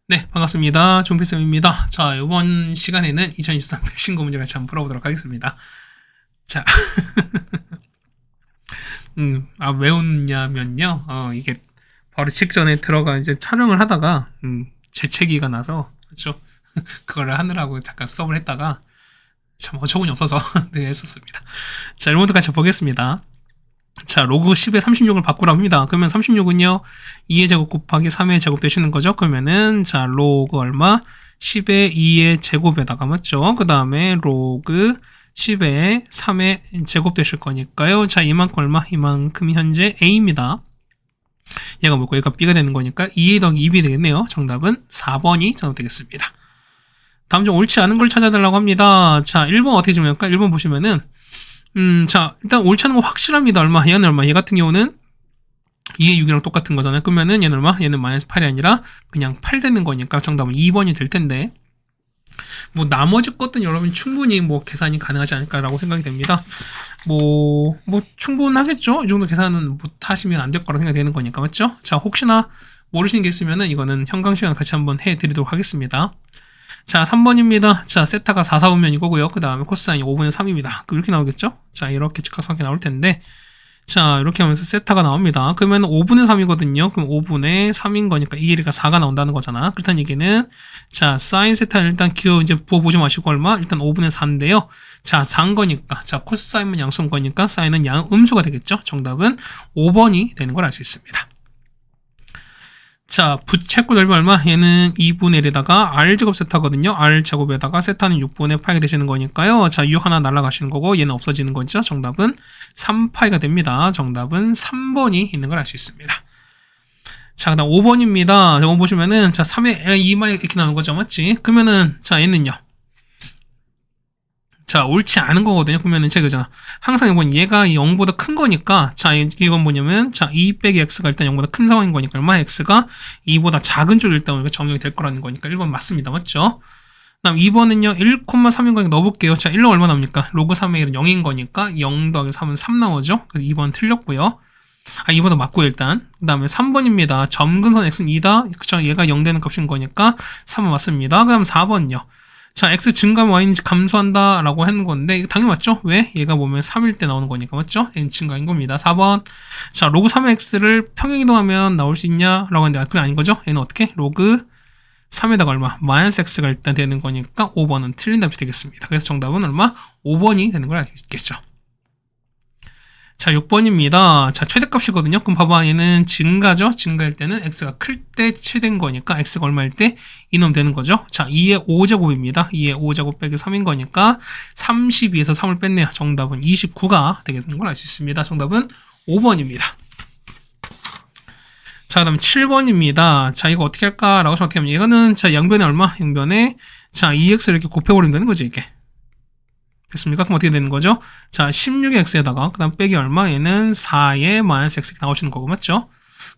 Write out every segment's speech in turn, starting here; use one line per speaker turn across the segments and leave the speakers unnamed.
네, 반갑습니다. 종필쌤입니다. 자, 이번 시간에는 2023 백신고 문제를 같이 한번 풀어보도록 하겠습니다. 자, 왜 웃냐면요. 이게 바로 직전에 들어가 이제 촬영을 하다가, 재채기가 나서, 그렇죠? 그거를 하느라고 잠깐 수업을 했다가, 참 어처구니 없어서 네, 했었습니다. 자, 1번부터 같이 보겠습니다. 자, 로그 10에 36을 바꾸라고 합니다. 그러면 36은요, 2의 제곱 곱하기 3의 제곱 되시는 거죠? 그러면은, 자, 로그 얼마? 10의 2의 제곱에다가, 맞죠? 그 다음에 로그 10의 3의 제곱 되실 거니까요. 자, 이만큼 얼마? 이만큼이 현재 A입니다. 얘가 뭐고, 얘가 B가 되는 거니까 2A 더하기 2B 되겠네요. 정답은 4번이 정답 되겠습니다. 다음 중 옳지 않은 걸 찾아달라고 합니다. 자, 1번 어떻게 질문할까? 1번 보시면은, 자, 일단 옳지 않은 거 확실합니다. 얼마? 얘는 얼마? 얘 같은 경우는 2의 6이랑 똑같은 거잖아요. 그러면은 얘는 얼마? 얘는 마이너스 8이 아니라 그냥 8 되는 거니까 정답은 2번이 될 텐데, 뭐, 나머지 것들은 여러분 충분히 뭐 계산이 가능하지 않을까라고 생각이 됩니다. 뭐, 충분하겠죠? 이 정도 계산은 못 하시면 안 될 거라 생각이 되는 거니까, 맞죠? 자, 혹시나 모르시는 게 있으면은 이거는 현강 시간 같이 한번 해 드리도록 하겠습니다. 자, 3번입니다. 자, 세타가 4, 4, 5면 이거고요. 그 다음에 코사인이 5분의 3입니다. 이렇게 나오겠죠? 자, 이렇게 직각삼각이 나올 텐데, 자, 이렇게 하면서 세타가 나옵니다. 그러면 5분의 3이거든요. 그럼 5분의 3인 거니까 이 길이가 4가 나온다는 거잖아. 그렇다는 얘기는, 자, 사인 세타는 일단 기호 이제 부어보지 마시고 얼마? 일단 5분의 4인데요. 자, 4인 거니까, 자, 코사인은 양수인 거니까 사인은 음수가 되겠죠? 정답은 5번이 되는 걸 알 수 있습니다. 자, 부채꼴 넓이 얼마? 얘는 2분의 1에다가 R제곱 세타거든요. R제곱에다가 세타는 6분의 8이 되시는 거니까요. 자, U 하나 날아가시는 거고 얘는 없어지는 거죠. 정답은 3파이가 됩니다. 정답은 3번이 있는 걸 알 수 있습니다. 자, 그 다음 5번입니다. 저거 보시면은, 자, 3에 2만 이렇게 나오는 거죠. 맞지? 그러면은, 자, 얘는요. 자, 옳지 않은 거거든요. 그러면은 제가잖아. 항상 이건 얘가 0보다 큰 거니까, 자, 이건 뭐냐면, 자, 2 빼기 x가 일단 0보다 큰 상황인 거니까, 얼마 x가 2보다 작은 줄 일단 우리가 정형이 될 거라는 거니까 1번 맞습니다. 맞죠? 그 다음 2번은요, 1,3인 거니까 넣어볼게요. 자, 1로 얼마 나옵니까? 로그 3의 1은 0인 거니까, 0 더하기 3은 3 나오죠? 그래서 2번 틀렸고요. 2번도 맞고요, 일단. 그 다음에 3번입니다. 점근선 x는 2다. 그쵸? 얘가 0 되는 값인 거니까, 3번 맞습니다. 그 다음 4번요. 자, x 증가하면 y는 감소한다 라고 하는 건데 이거 당연히 맞죠? 왜? 얘가 보면 3일 때 나오는 거니까 맞죠? n 증가인 겁니다. 4번. 자, 로그 3의 x를 평행이동하면 나올 수 있냐? 라고 하는데 그건 아닌 거죠? 얘는 어떻게? 로그 3에다가 얼마? 마이너스 x가 일단 되는 거니까 5번은 틀린 답이 되겠습니다. 그래서 정답은 얼마? 5번이 되는 걸 알 수 있겠죠. 자, 6번입니다. 자, 최대값이거든요. 그럼 봐봐. 얘는 증가죠? 증가일 때는 x가 클 때 최대인 거니까 x가 얼마일 때 이놈 되는 거죠. 자, 2의 5제곱입니다. 2의 5제곱 빼기 3인 거니까 32에서 3을 뺐네요. 정답은 29가 되겠는 걸 알 수 있습니다. 정답은 5번입니다. 자, 그 다음 7번입니다. 자, 이거 어떻게 할까라고 생각하면 이거는 자, 양변에 얼마? 양변에 자, 2x를 이렇게 곱해버린다는 거죠, 이게. 됐습니까? 그럼 어떻게 되는 거죠? 자, 16의 x에다가 그 다음 빼기 얼마? 얘는 4의 마이너스 x 나오시는 거고 맞죠?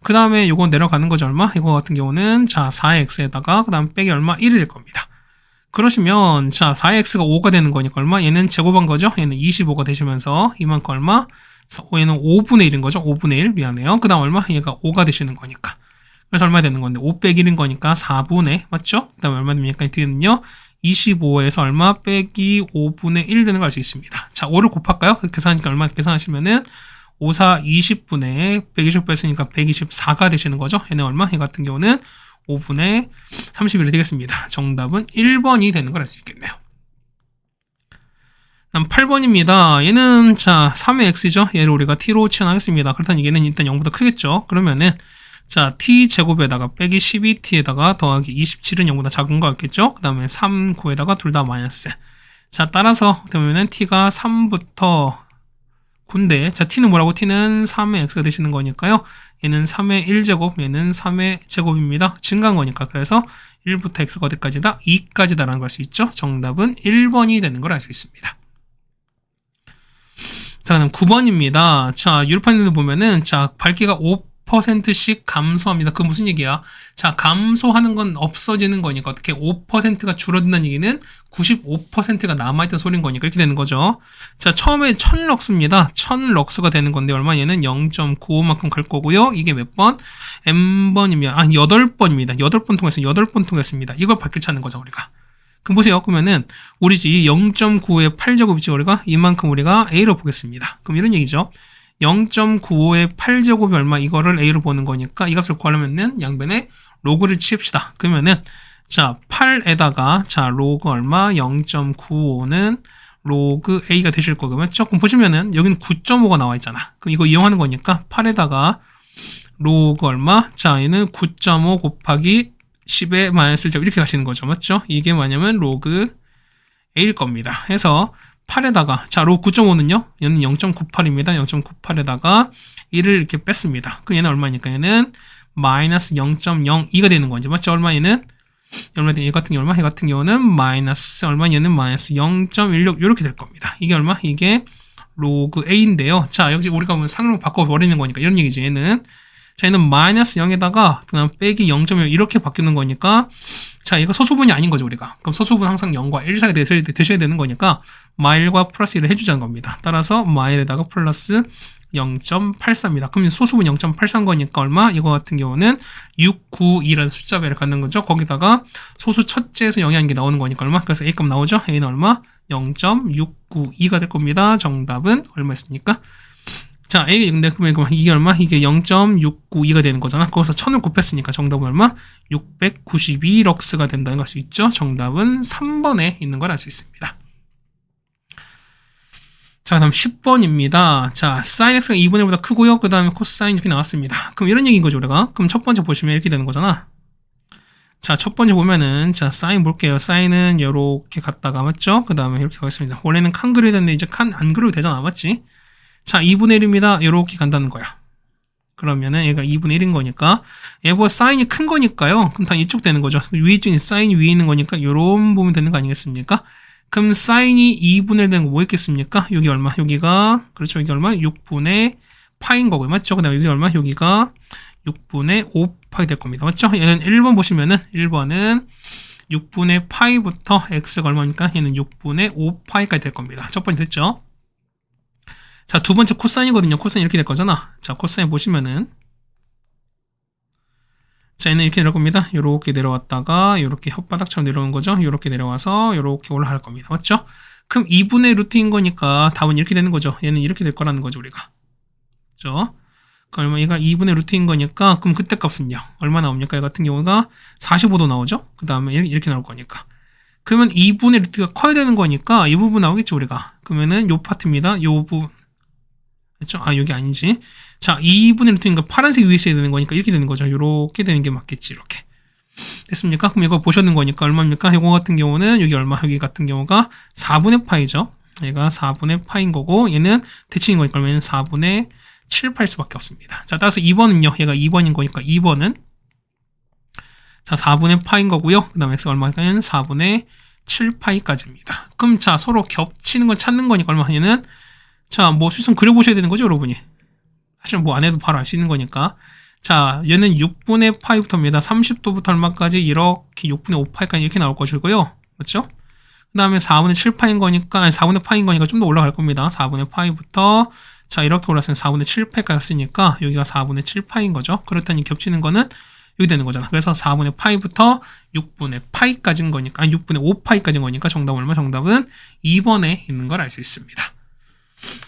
그 다음에 요거 내려가는 거죠 얼마? 이거 같은 경우는 자, 4의 x에다가 그 다음 빼기 얼마? 1이 될 겁니다. 그러시면 자, 4의 x가 5가 되는 거니까 얼마? 얘는 제곱한 거죠? 얘는 25가 되시면서 이만큼 얼마? 얘는 5분의 1인 거죠? 5분의 1 미안해요. 그 다음 얼마? 얘가 5가 되시는 거니까. 그래서 얼마 되는 건데 5 빼기 1인 거니까 4분의 맞죠? 그 다음에 얼마 됩니까? 이때는요 25에서 얼마 빼기 5분의 1 되는 걸 알 수 있습니다. 자, 5를 곱할까요? 계산하니까 얼마 계산하시면은 5, 4, 20분의 120 뺐으니까 124가 되시는 거죠. 얘는 얼마? 얘 같은 경우는 5분의 31이 되겠습니다. 정답은 1번이 되는 걸 알 수 있겠네요. 다음 8번입니다. 얘는 자, 3의 x죠. 얘를 우리가 t로 치환하겠습니다. 그렇다면 얘는 일단 0보다 크겠죠. 그러면은 자, t제곱에다가 빼기 12t에다가 더하기 27은 0보다 작은 거 같겠죠? 그 다음에 3, 9에다가 둘 다 마이너스. 자, 따라서 되면은 t가 3부터 9인데, 자, t는 뭐라고? t는 3의 x가 되시는 거니까요. 얘는 3의 1제곱, 얘는 3의 제곱입니다. 증가한 거니까. 그래서 1부터 x가 어디까지다? 2까지다라는 걸 알 수 있죠? 정답은 1번이 되는 걸 알 수 있습니다. 자, 그럼 9번입니다. 자, 유로판에도 보면은, 자, 밝기가 5 5%씩 감소합니다. 그 무슨 얘기야? 자, 감소하는 건 없어지는 거니까 어떻게 5%가 줄어든다는 얘기는 95%가 남아있던 소린 거니까 이렇게 되는 거죠. 자, 처음에 1000럭스입니다. 1000럭스가 되는 건데 얼마 얘는 0.95만큼 갈 거고요. 이게 몇 번? n번이면 8번입니다. 8번 통했어요. 8번 통했습니다. 이걸 밝힐 찾는 거죠, 우리가. 그럼 보세요. 그러면은 우리지 0.95의 8제곱이지 우리가 이만큼 우리가 A로 보겠습니다. 그럼 이런 얘기죠. 0.95의 8제곱이 얼마 이거를 A로 보는 거니까 이 값을 구하려면은 양변에 로그를 치읍시다. 그러면은 자 8에다가 자 로그 얼마 0.95는 로그 A가 되실 거고 맞죠? 그럼 보시면은 여기는 9.5가 나와 있잖아. 그럼 이거 이용하는 거니까 8에다가 로그 얼마? 자 얘는 9.5 곱하기 10의 마이너스 1제곱 이렇게 가시는 거죠. 맞죠? 이게 뭐냐면 로그 A일 겁니다. 해서 8에다가 자 로그 9.5는요 얘는 0.98입니다 0.98에다가 1을 이렇게 뺐습니다. 그럼 얘는 얼마니까 얘는 마이너스 0.02가 되는 거죠. 맞죠? 얼마 얘는 얘 같은 경우 얼마? 얘 같은 경우는 마이너스 얼마? 얘는 마이너스 0.16 이렇게 될 겁니다. 이게 얼마? 이게 로그 A인데요. 자 여기 우리가 상으로 바꿔버리는 거니까 이런 얘기지. 얘는 자 얘는 마이너스 0에다가 그다음 빼기 0.1 이렇게 바뀌는 거니까 자 얘가 소수분이 아닌 거죠 우리가. 그럼 소수분 항상 0과 1 사이에 되셔야 되는 거니까 마일과 플러스 1을 해주자는 겁니다. 따라서 마일에다가 플러스 0.84입니다. 그럼 소수분 0.83 거니까 얼마? 이거 같은 경우는 692라는 숫자배를 갖는 거죠. 거기다가 소수 첫째에서 0이 아닌 게 나오는 거니까 얼마? 그래서 A값 나오죠. A는 얼마? 0.692가 될 겁니다. 정답은 얼마였습니까? 자, A, 근데 그러면 이게 얼마? 이게 0.692가 되는 거잖아. 거기서 1000을 곱했으니까 정답은 얼마? 692럭스가 된다는 걸 알 수 있죠. 정답은 3번에 있는 걸 알 수 있습니다. 자, 다음 10번입니다. 자, sin x가 2분의 1보다 크고요. 그 다음에 코사인 이렇게 나왔습니다. 그럼 이런 얘기인 거죠, 우리가. 그럼 첫 번째 보시면 이렇게 되는 거잖아. 자, 첫 번째 보면은, 자, 사인 볼게요. 사인은 이렇게 갔다가, 맞죠? 그 다음에 이렇게 가겠습니다. 원래는 칸 그려야 되는데, 이제 칸 안 그려도 되잖아, 맞지? 자, 2분의 1입니다. 이렇게 간다는 거야. 그러면은 얘가 2분의 1인 거니까, 얘보다 사인이 큰 거니까요. 그럼 다 이쪽 되는 거죠. 위에 있는 사인이 위에 있는 거니까, 요런 보면 되는 거 아니겠습니까? 그럼 사인이 2분의 1 되는 거 뭐 있겠습니까? 여기 얼마? 여기가, 그렇죠. 여기 얼마? 6분의 파인 거고요. 맞죠? 그 다음에 여기 얼마? 여기가 6분의 5파이 될 겁니다. 맞죠? 얘는 1번 보시면은, 1번은 6분의 파이부터 x가 얼마입니까? 얘는 6분의 5파이까지 될 겁니다. 첫 번째 됐죠? 자, 두 번째 코사인이거든요. 코사인 이렇게 될 거잖아. 자, 코사인 보시면은, 자, 얘는 이렇게 내려올 겁니다. 요렇게 내려왔다가, 요렇게 혓바닥처럼 내려오는 거죠. 요렇게 내려와서, 요렇게 올라갈 겁니다. 맞죠? 그럼 2분의 루트인 거니까 답은 이렇게 되는 거죠. 얘는 이렇게 될 거라는 거죠, 우리가. 그죠? 그럼 얘가 2분의 루트인 거니까, 그럼 그때 값은요? 얼마 나옵니까? 얘 같은 경우가 45도 나오죠? 그 다음에 이렇게 나올 거니까. 그러면 2분의 루트가 커야 되는 거니까, 이 부분 나오겠죠, 우리가. 그러면은 요 파트입니다. 요 부분. 그렇죠? 아, 여기 아니지. 자, 2분의 루트니까 파란색 위에 있어야 되는 거니까 이렇게 되는 거죠. 이렇게 되는 게 맞겠지, 이렇게. 됐습니까? 그럼 이거 보셨는 거니까 얼마입니까? 이거 같은 경우는 여기 얼마? 여기 같은 경우가 4분의 파이죠. 얘가 4분의 파인 거고, 얘는 대칭인 거니까 얘는 4분의 7파일 수밖에 없습니다. 자, 따라서 2번은요. 얘가 2번인 거니까 2번은 자, 4분의 파인 거고요. 그 다음에 x가 얼마일까요? 4분의 7파이까지입니다. 그럼 자, 서로 겹치는 걸 찾는 거니까 얼마? 얘는 자, 뭐 수성 그려보셔야 되는 거죠, 여러분이. 사실 뭐 안 해도 바로 알 수 있는 거니까. 자, 얘는 6분의 파이부터입니다. 30도부터 얼마까지 이렇게 6분의 5파이까지 이렇게 나올 것이고요. 맞죠? 그 다음에 4분의 7파인 거니까, 아니 4분의 파인 거니까 좀 더 올라갈 겁니다. 4분의 파이부터, 자, 이렇게 올랐으면 4분의 7파이까지 갔으니까, 여기가 4분의 7파인 거죠. 그렇다니 겹치는 거는 여기 되는 거잖아. 그래서 4분의 파이부터 6분의 파이까지인 거니까, 아니 6분의 5파이까지인 거니까 정답은 얼마? 정답은 2번에 있는 걸 알 수 있습니다.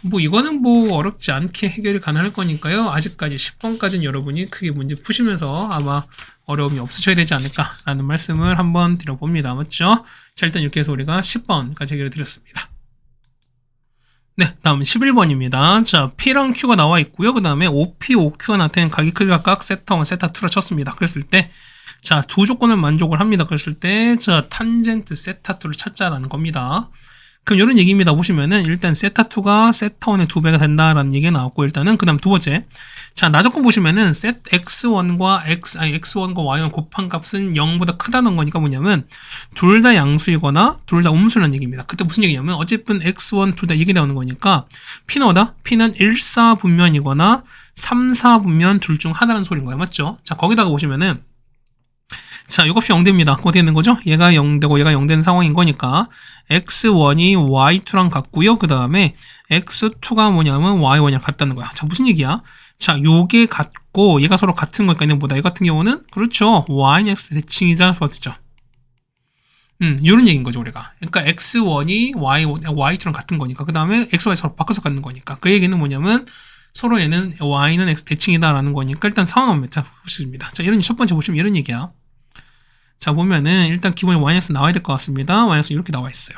뭐 이거는 뭐 어렵지 않게 해결이 가능할 거니까요. 아직까지 10번까지는 여러분이 크게 문제 푸시면서 아마 어려움이 없으셔야 되지 않을까라는 말씀을 한번 드려봅니다. 맞죠? 자, 일단 이렇게 해서 우리가 10번까지 해결해 드렸습니다. 네, 다음 11번입니다. 자, P랑 Q가 나와 있고요. 그 다음에 OP, OQ가 나타낸 각이 크기가 각각 세타 1, 세타 2라 쳤습니다. 그랬을 때, 자, 두 조건을 만족을 합니다. 그랬을 때, 자, 탄젠트 세타 2를 찾자라는 겁니다. 그럼 이런 얘기입니다. 보시면은 일단 세타2가 세타1의 2배가 된다라는 얘기가 나왔고, 일단은 그 다음 두 번째, 자, 나조건 보시면은 x1과 x1과 y1 곱한 값은 0보다 크다는 거니까 뭐냐면 둘 다 양수이거나 둘 다 음수라는 얘기입니다. 그때 무슨 얘기냐면 어쨌든 x1 둘 다 얘기 나오는 거니까 P는 뭐다? P는 일사분면이거나 3, 4분면 둘 중 하나라는 소리인 거야. 맞죠? 자, 거기다가 보시면은 자, 이 값이 0됩니다. 어떻게 되는 거죠? 얘가 0되고 얘가 0되는 상황인 거니까 x1이 y2랑 같고요. 그 다음에 x2가 뭐냐면 y1이랑 같다는 거야. 자, 무슨 얘기야? 자, 요게 같고 얘가 서로 같은 거니까 얘는 뭐다? 얘 같은 경우는 그렇죠. y는 x 대칭이자 할 수밖에 없죠. 요런 얘기인 거죠, 우리가. 그러니까 x1이 y2랑 같은 거니까 그 다음에 x, y 서로 바꿔서 갖는 거니까 그 얘기는 뭐냐면 서로 얘는 y는 x 대칭이다라는 거니까 일단 상황만 보십니다. 자, 이런 첫 번째 보시면 이런 얘기야. 자, 보면은 일단 기본에 y-x 나와야 될 것 같습니다. y-x 이렇게 나와 있어요.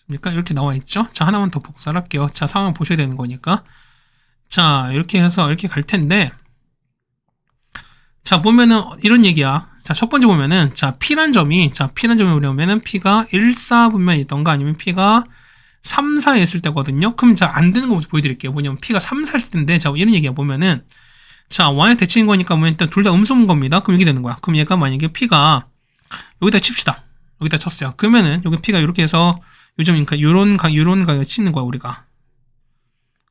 그러니까 이렇게 나와 있죠. 자, 하나만 더 복사를 할게요. 자, 상황 보셔야 되는 거니까. 자, 이렇게 해서 이렇게 갈 텐데 자, 보면은 이런 얘기야. 자, 첫 번째 보면은 자, p란 점이 보려면은 p가 1, 4분면에 있던가 아니면 p가 3, 4에 있을 때거든요. 그럼 자, 안 되는 거 먼저 보여드릴게요. 뭐냐면 p가 3, 4일 텐데 자, 이런 얘기야. 보면은 자, y에 대칭인 거니까 뭐 일단 둘 다 음수인 겁니다. 그럼 이게 되는 거야. 그럼 얘가 만약에 p가 여기다 칩시다. 여기다 쳤어요. 그러면은 여기 p가 이렇게 해서 요점이니까 요런 가격을 치는 거야, 우리가.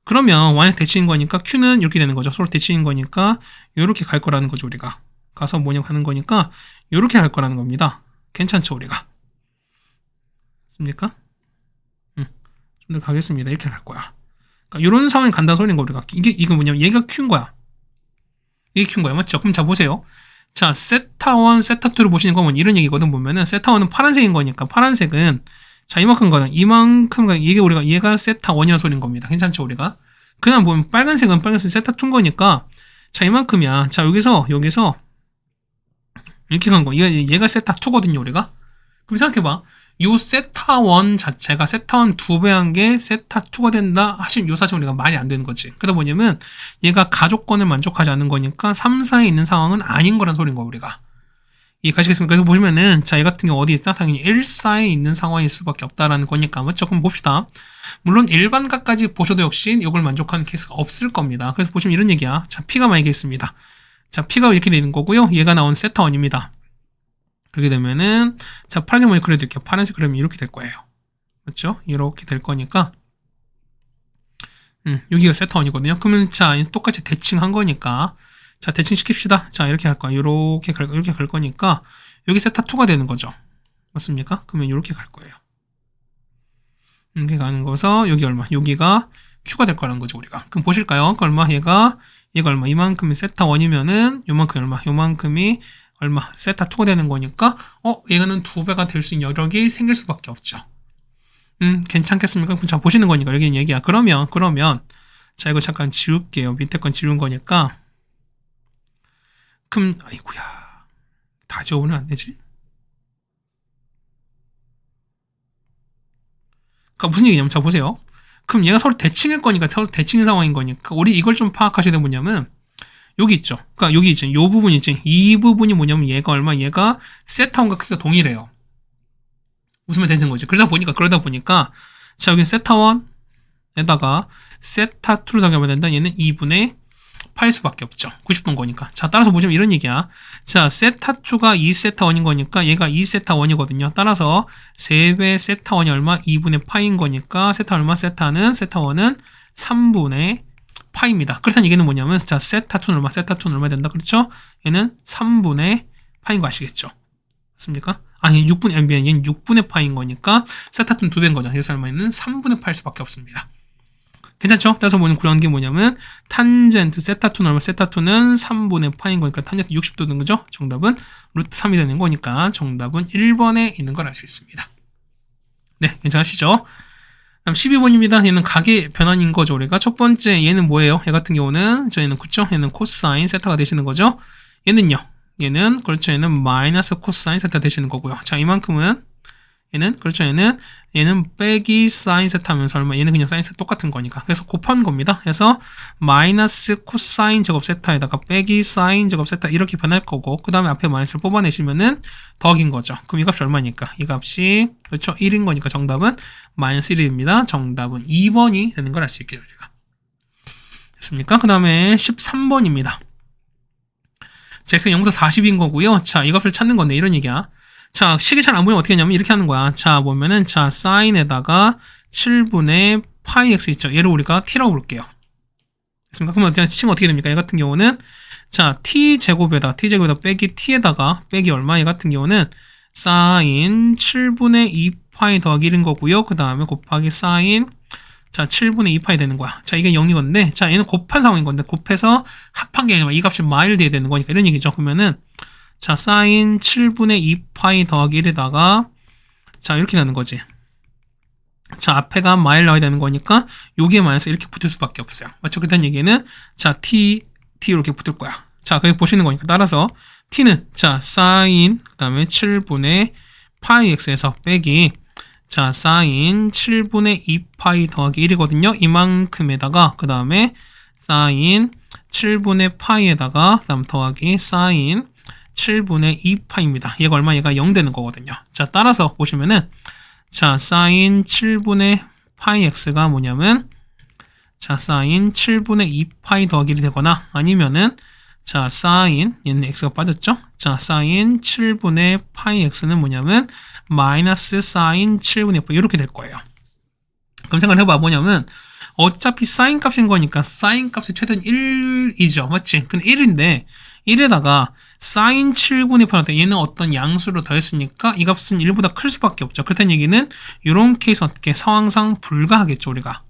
그러면 y에 대칭인 거니까 q는 이렇게 되는 거죠. 서로 대칭인 거니까 이렇게 갈 거라는 거죠, 우리가. 가서 뭐냐 가는 거니까 이렇게 갈 거라는 겁니다. 괜찮죠, 우리가? 맞습니까? 좀 더 가겠습니다. 이렇게 갈 거야. 그러니까 이런 상황이 간다는 소리인 거 우리가. 이거 뭐냐면 얘가 q인 거야. 이게 q인 거야. 맞죠? 그럼 자, 보세요. 자, 세타1, 세타2를 보시는 거면 이런 얘기거든. 보면은 세타1은 파란색인 거니까 파란색은 자, 이만큼 이게 우리가 얘가 세타1이라는 소리인 겁니다. 괜찮죠, 우리가? 그냥 보면 빨간색은 세타2인 거니까 자, 이만큼이야. 자, 여기서 이렇게 간 거. 얘가 세타2거든요, 우리가. 그럼 생각해봐. 요 세타1 자체가 세타1 2배 한 게 세타2가 된다 하시면 요 사실 우리가 말이 안 되는 거지. 그러다 뭐냐면 얘가 가족권을 만족하지 않는 거니까 3, 4에 있는 상황은 아닌 거란 소리인 거야, 우리가. 이해가시겠습니까? 그래서 보시면은 자, 얘 같은 경우 어디 있다? 당연히 1, 4에 있는 상황일 수밖에 없다라는 거니까. 맞죠? 그럼 봅시다. 물론 일반값까지 보셔도 역시 이걸 만족하는 케이스가 없을 겁니다. 그래서 보시면 이런 얘기야. 자, P가 만약에 있습니다. 자, P가 이렇게 되는 거고요. 얘가 나온 세타1입니다. 그렇게 되면은 자, 파란색 먼저 그려드릴게요. 파란색 그리면 이렇게 될 거예요. 맞죠? 이렇게 될 거니까 여기가 세타1이거든요. 그러면 자, 똑같이 대칭한 거니까 자, 대칭 시킵시다. 자, 이렇게 할 거야. 이렇게 갈 거니까 여기 세타2가 되는 거죠. 맞습니까? 그러면 이렇게 갈 거예요. 이렇게 가는 거서 여기 얼마? 여기가 q가 될 거라는 거죠, 우리가. 그럼 보실까요? 그 얼마? 얘가 얼마? 이만큼이 세타1이면은 요만큼이 얼마? 요만큼이 얼마? 세타2가 되는 거니까 얘는 2배가 될 수 있는 여력이 생길 수밖에 없죠. 괜찮겠습니까? 자, 보시는 거니까 여기 얘기야. 그러면 자, 이거 잠깐 지울게요. 밑에 건 지운 거니까 그럼 아이고야. 다 지워보면 안 되지? 그러니까 무슨 얘기냐면 자, 보세요. 그럼 얘가 서로 대칭일 거니까 서로 대칭 상황인 거니까 우리 이걸 좀 파악하셔야 되는 뭐냐면 여기 있죠. 그러니까 여기 있죠. 요 부분 있지. 이 부분이 뭐냐면 얘가 얼마? 얘가 세타1과 크기가 동일해요. 웃으면 되는 거지. 그러다 보니까 자, 여기 세타1에다가 세타2를 더하면 된다. 얘는 2분의 8일 수밖에 없죠. 90도인 거니까. 자, 따라서 보시면 이런 얘기야. 자, 세타2가 2세타1인 거니까 얘가 2세타1이거든요. 따라서 3배 세타1이 얼마? 2분의 파인 거니까 세타 얼마? 세타1은 3분의 파입니다. 그래서 얘기는 뭐냐면 자, 세타2는 얼마 된다? 그렇죠? 얘는 3분의 파인 거 아시겠죠? 맞습니까? 아니, 6분의 MBN 얘는 6분의 파인 거니까 세타2는 2배인 거죠. 그래서 얼마는 3분의 8 수밖에 없습니다. 괜찮죠? 따라서 보는 구한 게 뭐냐면 탄젠트 세타2는 얼마? 세타2는 3분의 파인 거니까 탄젠트 60도는 거죠? 정답은 루트 3이 되는 거니까 정답은 1번에 있는 걸 알 수 있습니다. 네, 괜찮으시죠? 다음 12번입니다. 얘는 각의 변환인 거죠, 우리가. 첫 번째 얘는 뭐예요? 얘 같은 경우는 저희는 그쵸? 얘는 코사인 세타가 되시는 거죠. 얘는요. 얘는 그렇죠. 얘는 마이너스 코사인 세타 되시는 거고요. 자, 이만큼은 얘는 그렇죠. 얘는 빼기 사인 세타 하면서 얼마? 얘는 그냥 사인 세타 똑같은 거니까. 그래서 곱한 겁니다. 그래서 마이너스 코사인 제곱 세타에다가 빼기 사인 제곱 세타 이렇게 변할 거고 그 다음에 앞에 마이너스를 뽑아내시면은 더긴 거죠. 그럼 이 값이 얼마니까? 이 값이 그렇죠. 1인 거니까 정답은 마이너스 1입니다. 정답은 2번이 되는 걸 알 수 있겠죠. 우리가. 됐습니까? 그 다음에 13번입니다. 자, x가 0부터 40인 거고요. 자, 이 값을 찾는 건데 이런 얘기야. 자, 식이 잘 안 보이면 어떻게 하냐면 이렇게 하는 거야. 자, 보면은 자, 사인에다가 7분의 파이 x 있죠. 얘를 우리가 t라고 볼게요. 됐습니까? 그러면 치면 어떻게 됩니까? 얘 같은 경우는 자 t제곱에다 빼기 t에다가 빼기 얼마? 얘 같은 경우는 사인 7분의 2파이 더하기 1인 거고요. 그 다음에 곱하기 사인 자 7분의 2파이 되는 거야. 자 이게 0이건데 자 얘는 곱한 상황인 건데 곱해서 합한 게 아니라 이 값이 마일드해야 되는 거니까 이런 얘기죠. 그러면은 자 사인 7분의 2파이 더하기 1에다가 자 이렇게 되는 거지. 자 앞에가 마일 나와야 되는 거니까 여기에 마이너스 이렇게 붙을 수밖에 없어요. 맞죠? 그다음 얘기는 자 t 이렇게 붙을 거야. 자 그게 보시는 거니까 따라서 t는 자 사인 그 다음에 7분의 파이 x에서 빼기 자 사인 7분의 2파이 더하기 1이거든요. 이만큼에다가 그 다음에 사인 7분의 파이에다가 그 다음 더하기 사인 7분의 2파입니다. 얘가 얼마? 얘가 0 되는 거거든요. 자 따라서 보시면은 자 사인 7분의 파이 x가 뭐냐면 자 사인 7분의 2파이 더하기 1이 되거나 아니면은 자 사인 얘는 x가 빠졌죠. 자 사인 7분의 파이 x는 뭐냐면 마이너스 사인 7분의 2파이 이렇게 될 거예요. 그럼 생각을 해봐. 뭐냐면 어차피 사인 값인 거니까 사인 값이 최대한 1이죠. 맞지? 근데 1인데 1에다가 사인 7분의 8 얘는 어떤 양수로 더했으니까 이 값은 1보다 클 수밖에 없죠. 그렇다는 얘기는 이런 케이스 어떻게 상황상 불가하겠죠 우리가.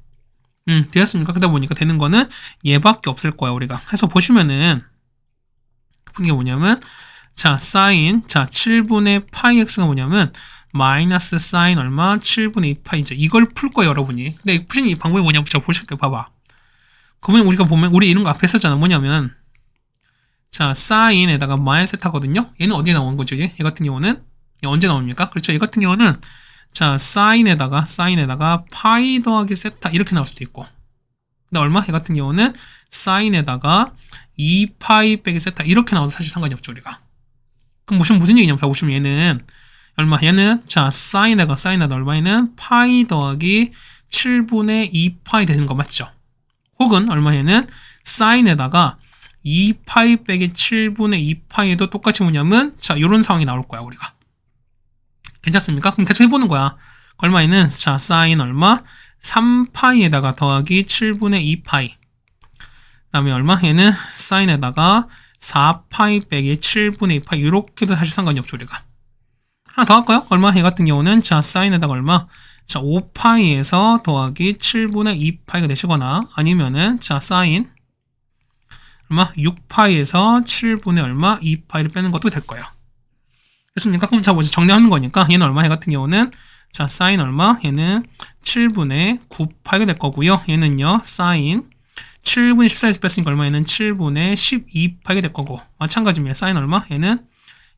되었습니까? 그러다 보니까 되는 거는 얘밖에 없을 거야 우리가. 해서 보시면은 이게 뭐냐면 자 사인 자 7분의 파이 x가 뭐냐면 마이너스 사인 얼마 7분의 2파이죠. 이걸 풀 거예요 여러분이. 근데 푸시는 이 방법이 뭐냐면 제가 보실게요. 봐봐. 그러면 우리가 보면 우리 이런 거 앞에 했었잖아. 뭐냐면 자 사인에다가 마이너스 세타거든요. 얘는 어디에 나온 거죠? 얘 같은 경우는 언제 나옵니까? 그렇죠. 얘 같은 경우는 자 사인에다가 파이 더하기 세타 이렇게 나올 수도 있고 근데 얼마? 얘 같은 경우는 사인에다가 2파이 빼기 세타 이렇게 나와도 사실 상관이 없죠 우리가. 그럼 무슨 얘기냐면 보시면 얘는 얼마? 얘는 자 사인에다가 얼마에는 파이 더하기 7분의 2파이 되는 거 맞죠? 혹은 얼마? 얘는 사인에다가 2파이 빼기 7분의 2파이에도 똑같이 뭐냐면 자 이런 상황이 나올 거야 우리가. 괜찮습니까? 그럼 계속 해보는 거야. 얼마에는 자 사인 얼마? 3파이에다가 더하기 7분의 2파이 그 다음에 얼마? 얘는 사인에다가 4파이 빼기 7분의 2파이 이렇게도 사실 상관이 없죠 우리가. 하나 더 할까요? 얼마? 얘 같은 경우는 자 사인에다가 얼마? 자 5파이에서 더하기 7분의 2파이가 되시거나 아니면은 자 사인 얼마? 6파이에서 7분의 얼마? 2파이를 빼는 것도 될 거예요. 됐습니까? 그럼 자 뭐지? 정리하는 거니까 얘는 얼마? 얘 같은 경우는 자 사인 얼마? 얘는 7분의 9파이가 될 거고요. 얘는요 사인 7분의 14에서 뺐으니까 얼마? 얘는 7분의 12파이가 될 거고 마찬가지입니다. 사인 얼마? 얘는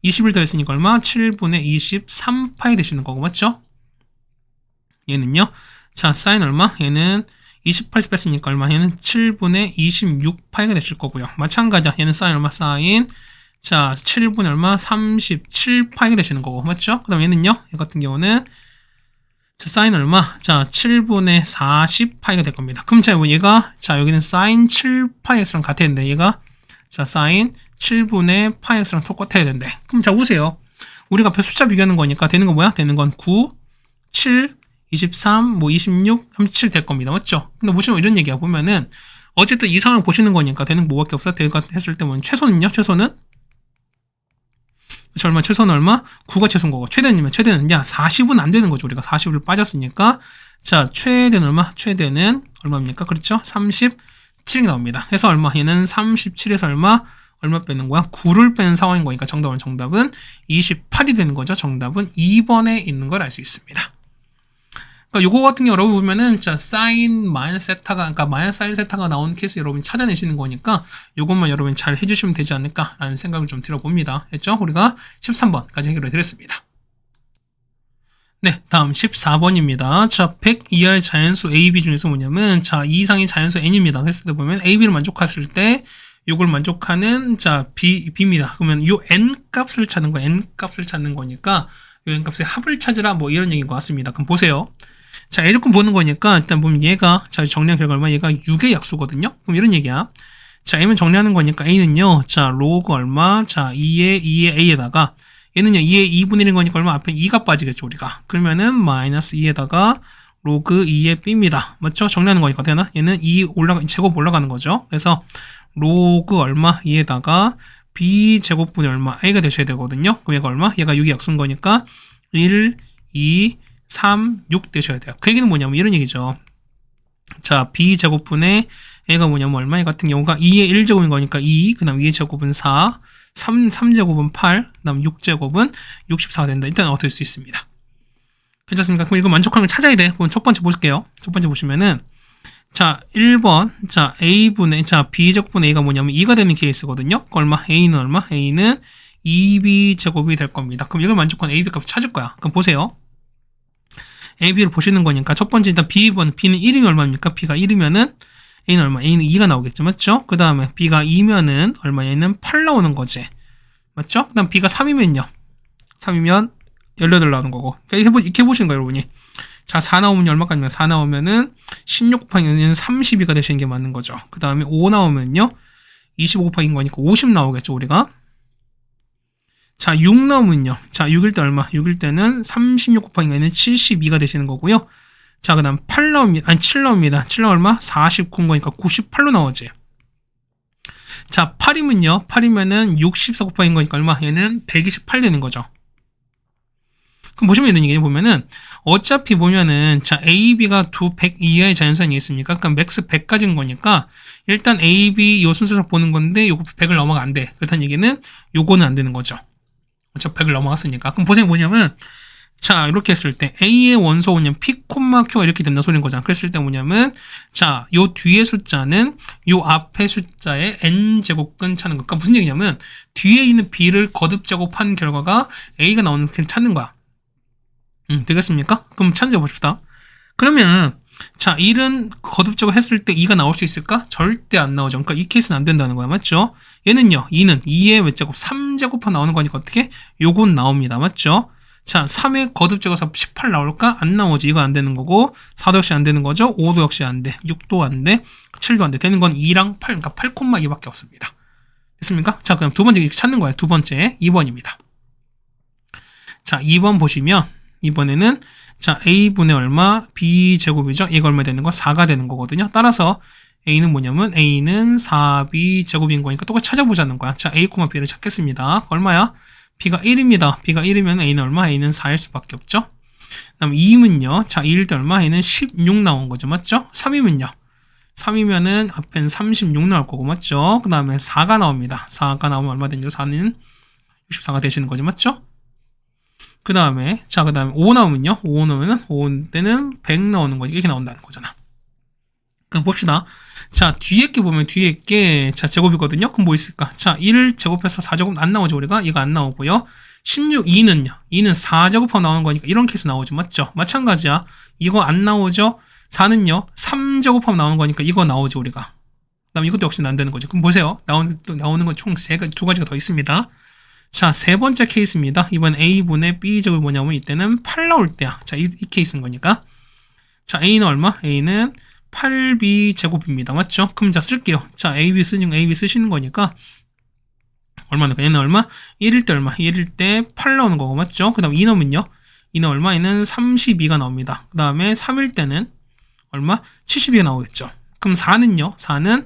20을 더했으니까 얼마? 7분의 23파이 되시는 거고 맞죠? 얘는요 자 사인 얼마? 얘는 28에서 뺐으니까 얼마? 얘는 7분의 26파이가 되실 거고요. 마찬가지야. 얘는 사인 얼마? 사인 자 7분의 얼마? 37파이가 되시는 거고 맞죠? 그 다음 얘는요 얘 같은 경우는 자 사인 얼마? 자 7분의 40파이가 될 겁니다. 그럼 자 얘가 자 여기는 사인 7파이x랑 같아야 되는데 얘가 자 사인 7분의 파이x랑 똑같아야 되는데 그럼 자 보세요. 우리가 앞에 숫자 비교하는 거니까 되는 건 뭐야? 되는 건 9, 7, 23, 뭐 26, 37 될 겁니다. 맞죠? 근데 보시면 이런 얘기야. 보면은 어쨌든 이 상황을 보시는 거니까 되는 거 뭐밖에 없어? 대가 했을 때 뭐는 최소는요? 최소는 얼마? 최소는 얼마? 9가 최소인 거고 최대는요? 최대는 야 40은 안 되는 거죠. 우리가 40을 빠졌으니까 자 최대는 얼마? 최대는 얼마입니까? 그렇죠? 37이 나옵니다. 해서 얼마? 얘는 37에서 얼마 빼는 거야? 9를 빼는 상황인 거니까 정답은 28이 되는 거죠. 정답은 2번에 있는 걸 알 수 있습니다. 그러니까 요거 같은 경우 여러분 보면은 자 사인 마이너스 세타가 그러니까 마이너스 사인 세타가 나온 케이스 여러분이 찾아내시는 거니까 요것만 여러분이 잘 해주시면 되지 않을까라는 생각을 좀 들어봅니다. 했죠? 우리가 13번까지 해결해 드렸습니다. 네, 다음 14번입니다. 자, 100 이하의 자연수 A, B 중에서 뭐냐면 자 2 이상의 자연수 N입니다. 했을 때 보면 A, B를 만족했을 때 요걸 만족하는 자 B입니다. 그러면 요 N 값을 찾는 거 N 값을 찾는 거니까 요 N 값의 합을 찾으라 뭐 이런 얘기인 것 같습니다. 그럼 보세요. 자, A 조건 보는 거니까 일단 보면 얘가 자 정리한 결과 얼마? 얘가 6의 약수거든요. 그럼 이런 얘기야. 자, M은 정리하는 거니까 A는요. 자, 로그 얼마? 자, 2의 A에다가 얘는요. 2의 2분의 1인 거니까 얼마? 앞에 2가 빠지겠죠, 우리가. 그러면은 마이너스 2에다가 로그 2의 b입니다. 맞죠? 정리하는 거니까 어떻게 하나? 얘는 2 제곱 올라가는 거죠. 그래서 로그 얼마? 2에다가 b 제곱분이 얼마? a가 되셔야 되거든요. 그럼 얘가 얼마? 얘가 6이 약수인 거니까 1, 2, 3, 6 되셔야 돼요. 그 얘기는 뭐냐면 이런 얘기죠. 자, b 제곱분의 a가 뭐냐면 얼마? 얘 같은 경우가 2의 1제곱인 거니까 2, 그 다음 2의 제곱은 4, 3제곱은 8, 그 다음 6제곱은 64가 된다. 일단 얻을 수 있습니다. 괜찮습니까? 그럼 이거 만족하는 걸 찾아야 돼. 그럼 첫 번째 보실게요. 첫 번째 보시면은, 자, 1번, 자, b제곱분의 a가 뭐냐면 2가 되는 케이스거든요. 얼마? a는 얼마? a는 2b 제곱이 될 겁니다. 그럼 이걸 만족하는 ab 값을 찾을 거야. 그럼 보세요. ab를 보시는 거니까 첫 번째 일단 b는 1이면 얼마입니까? b가 1이면은 a는 얼마? a는 2가 나오겠죠. 맞죠? 그 다음에 b가 2면은 얼마? 얘는 8 나오는 거지. 맞죠? 그 다음 b가 3이면요. 3이면 18 나오는 거고. 이렇게 해보시는 거예요, 여러분이. 자, 4 나오면 얼마까지면 4 나오면은 16 곱하기는 32가 되시는 게 맞는 거죠. 그 다음에 5 나오면요. 25 곱하기인 거니까 50 나오겠죠, 우리가. 자, 6 나오면요. 자, 6일 때 얼마? 6일 때는 36 곱하기인 거는 72가 되시는 거고요. 자, 그 다음 8 나옵니다. 아니, 7 나옵니다. 7 나오면 얼마? 49인 거니까 98로 나오지. 자, 8이면요. 8이면은 64 곱하기인 거니까 얼마? 얘는 128 되는 거죠. 그럼 보시면 이런 얘기 보면은 어차피 보면은 자 A, B가 100 이하의 자연수이 있습니까? 그러니까 맥스 100까지인 거니까 일단 A, B 요 순서상 보는 건데 요거 100을 넘어가 안 돼. 그렇다는 얘기는 요거는 안 되는 거죠. 어차피 100을 넘어갔으니까. 그럼 보세요 뭐냐면 자 이렇게 했을 때 A의 원소 뭐냐면 P, Q가 이렇게 된다 소리인 거잖아. 그랬을 때 뭐냐면 자 요 뒤의 숫자는 요 앞의 숫자의 n제곱근 찾는 거. 그러니까 무슨 얘기냐면 뒤에 있는 B를 거듭 제곱한 결과가 A가 나오는 걸 찾는 거야. 되겠습니까? 그럼 찾아 봅시다. 그러면 자 1은 거듭제곱 했을 때 2가 나올 수 있을까? 절대 안 나오죠. 그러니까 이 케이스는 안 된다는 거야. 맞죠? 얘는요. 2는 2의 몇 제곱? 3제곱한 나오는 거니까 어떻게? 요건 나옵니다. 맞죠? 자 3의 거듭제곱해서 18 나올까? 안 나오지. 이거 안 되는 거고 4도 역시 안 되는 거죠. 5도 역시 안 돼. 6도 안 돼. 7도 안 돼. 되는 건 2랑 8, 그러니까 8,2밖에 없습니다. 됐습니까? 자 그럼 두 번째 이렇게 찾는 거예요. 두 번째 2번입니다. 자 2번 보시면 이번에는 자 a분의 얼마 b제곱이죠. 얘가 얼마 되는 거? 4가 되는 거거든요. 따라서 a는 뭐냐면 a는 4b 제곱인 거니까 똑같이 찾아보자는 거야. 자 a, b를 찾겠습니다. 얼마야? b가 1입니다. b가 1이면 a는 얼마? a는 4일 수밖에 없죠. 그 다음 2이면요. 자 2일 때 얼마? a는 16 나온 거죠. 맞죠? 3이면요. 3이면은 앞엔 36 나올 거고 맞죠? 그 다음에 4가 나옵니다. 4가 나오면 얼마 되죠? 4는 64가 되시는 거죠. 맞죠? 그 다음에 자 그 다음에 5 나오면요 5 나오면은 5 때는 100 나오는 거지. 이렇게 나온다는 거잖아. 그럼 봅시다. 자 뒤에 게 보면 뒤에 게 자 제곱이거든요. 그럼 뭐 있을까? 자 1을 제곱해서 4제곱 안 나오죠. 우리가 이거 안 나오고요. 16 2는요 2는 4제곱하고 나오는 거니까 이런 케이스 나오죠. 맞죠? 마찬가지야. 이거 안 나오죠. 4는요 3제곱하고 나오는 거니까 이거 나오죠. 우리가 그 다음 이것도 역시 안 되는 거죠. 그럼 보세요. 나오는 건 총 두 가지가 더 있습니다. 자, 세 번째 케이스입니다. 이번 a분의 b제곱이 뭐냐면 이때는 8 나올 때야. 자, 이 케이스인 거니까. 자, a는 얼마? a는 8b 제곱입니다. 맞죠? 그럼 자, 쓸게요. 자, ab 쓰시는 거니까 얼마나? 얘는 얼마? 1일 때 얼마? 1일 때 8 나오는 거고 맞죠? 그 다음 2 넣으면요. 2는 얼마? 얘는 32가 나옵니다. 그 다음에 3일 때는 얼마? 72가 나오겠죠. 그럼 4는요? 4는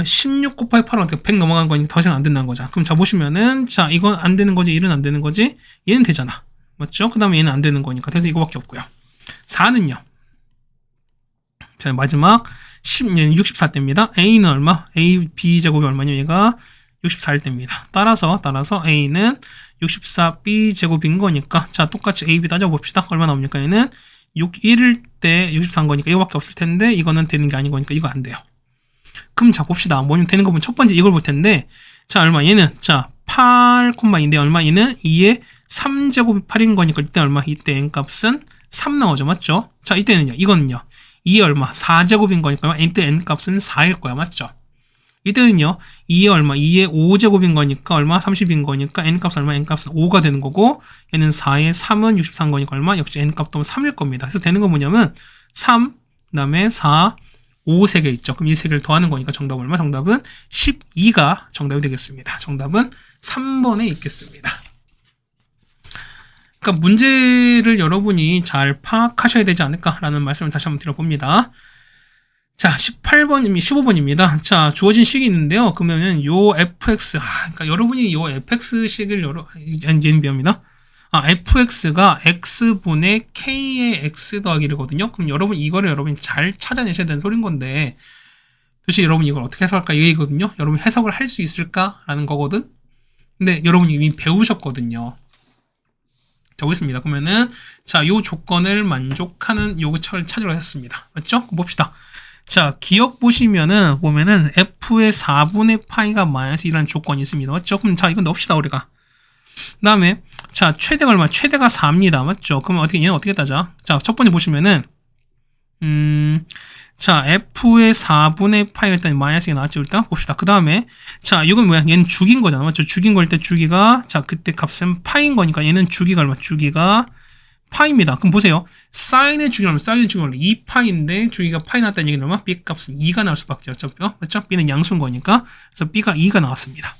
16 곱하기 8은 100 넘어간 거니까 더 이상 안 된다는 거죠. 그럼 자 보시면은 자 이건 안 되는 거지, 1은 안 되는 거지, 얘는 되잖아. 맞죠? 그 다음에 얘는 안 되는 거니까 그래서 이거밖에 없고요. 4는요. 자 마지막 64대입니다. a는 얼마? a b 제곱이 얼마냐? 얘가 64일 때입니다. 따라서 a는 64b 제곱인 거니까 자 똑같이 a, b 따져봅시다. 얼마 나옵니까? 얘는 1일 때 64인 거니까 이거밖에 없을 텐데 이거는 되는 게 아닌 거니까 이거 안 돼요. 그럼 자 봅시다. 뭐냐면 되는 거 보면 첫 번째 이걸 볼 텐데 자 얼마? 얘는 자 8,2인데 얼마? 얘는 2의 3제곱이 8인 거니까 이때 얼마? 이때 n값은 3 나오죠. 맞죠? 자 이때는요. 이거는요. 2의 얼마? 4제곱인 거니까 이때 n값은 4일 거야. 맞죠? 이때는요. 2의 얼마? 2의 5제곱인 거니까 얼마? 30인 거니까 n값은 얼마? n값은 5가 되는 거고 얘는 4의 3은 64인 거니까 얼마? 역시 n값도 3일 겁니다. 그래서 되는 건 뭐냐면 3, 그 다음에 4, 5 3개 있죠. 그럼 이 3개를 더하는 거니까 정답은 얼마? 정답은 12가 정답이 되겠습니다. 정답은 3번에 있겠습니다. 그러니까 문제를 여러분이 잘 파악하셔야 되지 않을까라는 말씀을 다시 한번 드려봅니다. 자, 15번입니다. 자, 주어진 식이 있는데요. 그러면은 요 fx, 그러니까 여러분이 요 fx식을 얘는 비합니다. fx가 x분의 k의 x 더하기거든요. 그럼 여러분 이거를 여러분이 잘 찾아내셔야 되는 소린 건데 도대체 여러분 이걸 어떻게 해석할까 이거거든요. 여러분 해석을 할 수 있을까라는 거거든. 근데 여러분이 이미 배우셨거든요. 자, 보겠습니다. 그러면은 자, 요 조건을 만족하는 요거를 찾으러 했습니다. 맞죠? 봅시다. 자, 기억 보시면은 f의 4분의 파이가 마이너스 1이라는 조건이 있습니다. 맞죠? 그럼 자, 이거 넣읍시다, 우리가. 그 다음에 자, 최대가 얼마? 최대가 4입니다. 맞죠? 그러면 얘는 어떻게 따져? 자, 첫 번째 보시면은 자, f의 4분의 파이가 일단 마이너스가 나왔죠. 일단 봅시다. 그 다음에 자, 이건 뭐야? 얘는 주기인 거잖아. 맞죠? 주기인 걸 때 주기가 자, 그때 값은 파인 거니까 얘는 주기가 얼마? 주기가 파입니다. 그럼 보세요. 사인의 주기는 얼마? 사인의 주기는 얼마? 2파인데 주기가 파이 나왔다는 얘기는 얼마? b 값은 2가 나올 수밖에 없죠. 맞죠? b는 양수인 거니까. 그래서 b가 2가 나왔습니다.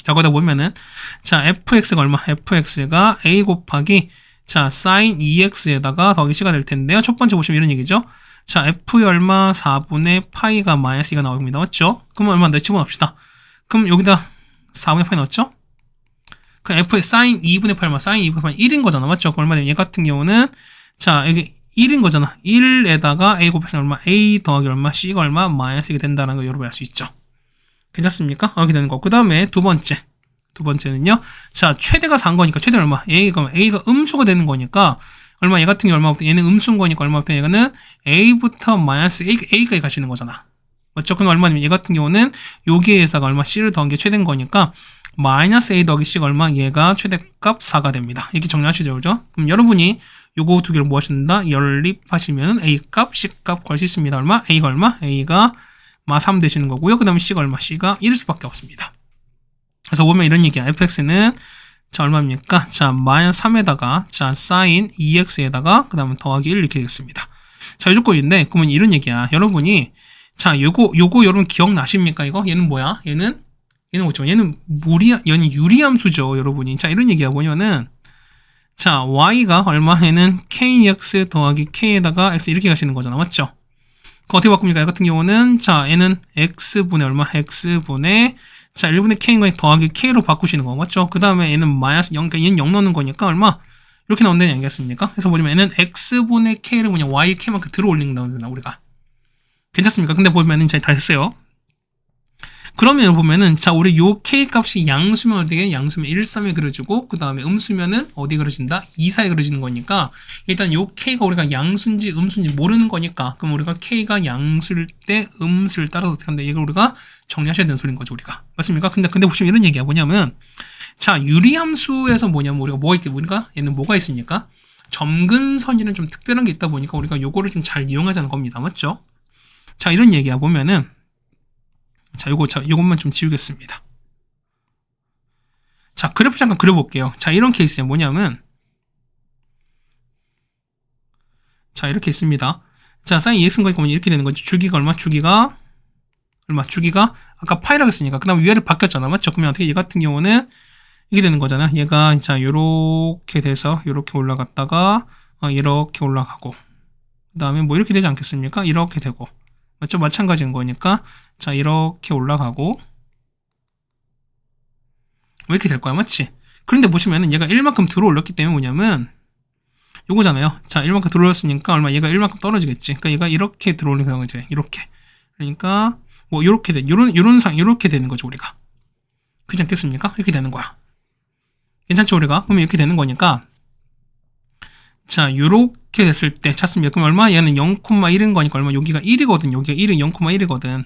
자, 거기다 보면은 자, fx가 얼마? fx가 a 곱하기 자, sin 2x에다가 더하기 c가 될 텐데요. 첫 번째 보시면 이런 얘기죠. 자, f의 얼마? 4분의 파이가 마이너스 2가 나옵니다. 맞죠? 그러면 얼마? 내 집어넣읍시다. 그럼 여기다 4분의 파이 넣었죠? 그럼 f의 sin 2분의 8만 sin 2분의 8은 1인 거잖아. 맞죠? 그럼 얼마 되면 얘 같은 경우는 자, 여기 1인 거잖아. 1에다가 a 곱해서 얼마? a 더하기 얼마? c가 얼마? 마이너스 2가 된다는 거 여러분 알 수 있죠. 괜찮습니까? 이렇게 되는 거. 그 다음에 두 번째는요. 자, 최대가 4인 거니까 최대 얼마? a가 음수가 되는 거니까 얼마? 얘 같은 경우 얼마부터? 얘는 음수인 거니까 얼마부터? 얘는 a부터 마이너스 a까지 가시는 거잖아. 맞죠? 그럼 얼마냐면 얘 같은 경우는 여기에서가 얼마? c를 더한 게 최대인 거니까 마이너스 a 더하기 c가 얼마? 얘가 최대값 4가 됩니다. 이렇게 정리하시죠. 그죠? 그럼 여러분이 요거 두 개를 뭐 하신다? 연립하시면 a 값, c 값 구할 수 있습니다. 얼마? a가 얼마? a가 3 되시는 거고요. 그 다음에 c가 얼마? c가 1일 수밖에 없습니다. 그래서 보면 이런 얘기야. fx는 자, 얼마입니까? 자, 마이너스 3에다가 자, sin 2x에다가 그 다음에 더하기 1 이렇게 되겠습니다. 자, 이 조건인데 그러면 이런 얘기야. 여러분이 자, 요거 여러분 기억나십니까? 이거? 얘는 뭐야? 얘는 뭐죠? 얘는 얘는 유리함수죠, 여러분이. 자, 이런 얘기야. 뭐냐면은 자, y가 얼마? 얘는 kx 더하기 k에다가 x 이렇게 가시는 거잖아. 맞죠? 그 어떻게 바꿉니까? 얘 같은 경우는 자, 얘는 x분의 얼마? x분의 자, 1분의 k인 거니까 더하기 k로 바꾸시는 거. 맞죠? 그 다음에 얘는 마이너스 0, 그러니까 얘는 0 넣는 거니까 얼마? 이렇게 나온다는 얘기겠습니까? 그래서 뭐냐면 얘는 x분의 k를 뭐냐? y k만큼 들어 올린다, 우리가. 괜찮습니까? 근데 보면은 이제 다 했어요. 그러면 보면은 자, 우리 요 k 값이 양수면 어디게? 양수면 1, 3에 그려지고 그 다음에 음수면은 어디 그려진다? 2, 4에 그려지는 거니까 일단 요 k가 우리가 양수인지 음수인지 모르는 거니까 그럼 우리가 k가 양수일 때 음수를 따라서 어떻게 한다? 이걸 우리가 정리하셔야 되는 소리인 거죠, 우리가. 맞습니까? 근데 보시면 이런 얘기야. 뭐냐면 자, 유리함수에서 뭐냐면 우리가 뭐가 있게 우리가 얘는 뭐가 있으니까 점근선이는 좀 특별한 게 있다 보니까 우리가 요거를 좀 잘 이용하자는 겁니다. 맞죠? 자, 이런 얘기야. 보면은 자, 요것만 좀 지우겠습니다. 자, 그래프 잠깐 그려볼게요. 자, 이런 케이스에 뭐냐면 자, 이렇게 있습니다. 자, sin 2x인 거니까 이렇게 되는 거죠. 주기가 얼마? 주기가 아까 파이라고 했으니까 그 다음에 위아래 바뀌었잖아. 맞죠? 그러면 어떻게 얘 같은 경우는 이게 되는 거잖아. 얘가 자, 요렇게 돼서 요렇게 올라갔다가 이렇게 올라가고 그 다음에 뭐 이렇게 되지 않겠습니까? 이렇게 되고 맞죠? 마찬가지인 거니까 자, 이렇게 올라가고 왜 이렇게 될 거야? 맞지? 그런데 보시면은 얘가 1만큼 들어 올렸기 때문에 뭐냐면 요거잖아요. 자, 1만큼 들어 올렸으니까 얼마? 얘가 1만큼 떨어지겠지. 그러니까 얘가 이렇게 들어 올리는 거죠. 이렇게. 그러니까 뭐 요렇게 요렇게 되는 거죠, 우리가. 그렇지 않겠습니까? 이렇게 되는 거야. 괜찮죠, 우리가? 그러면 이렇게 되는 거니까 자, 요렇게 됐을 때 찾습니다. 그럼 얼마? 얘는 0,1인 거니까 얼마? 여기가 1이거든. 여기가 1은 0,1이거든.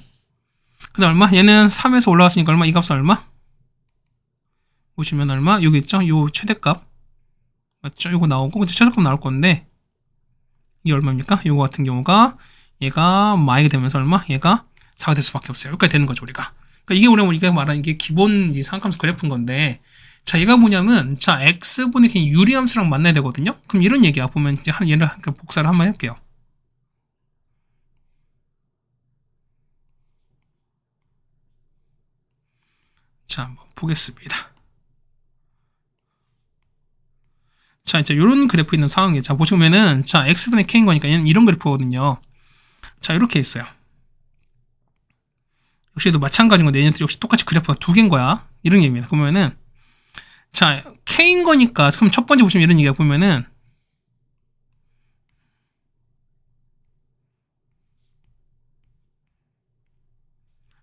근데 얼마? 얘는 3에서 올라왔으니까 얼마? 이 값은 얼마? 보시면 얼마? 여기 있죠? 요 최대값. 맞죠? 요거 나오고, 근데 최소값 나올 건데, 이게 얼마입니까? 요거 같은 경우가, 얘가 마이가 되면서 얼마? 얘가 4가 될 수밖에 없어요. 여기까지 되는 거죠, 우리가. 그러니까 이게 우리가 말하는 게 기본 삼각함수 그래프인 건데, 자, 얘가 뭐냐면, 자, x분의 그냥 유리함수랑 만나야 되거든요? 그럼 이런 얘기야. 보면, 이제 얘를 복사를 한번 할게요. 자, 한번 보겠습니다. 자, 이제 요런 그래프 있는 상황이에요. 자, 보시면은, 자, x분의 k인 거니까 얘는 이런 그래프거든요. 자, 이렇게 있어요. 역시 도 마찬가지인 건데, 얘는 역시 똑같이 그래프가 두 개인 거야. 이런 얘기입니다. 보면은, 자, k인 거니까, 그럼 첫 번째 보시면 이런 얘기가 보면은,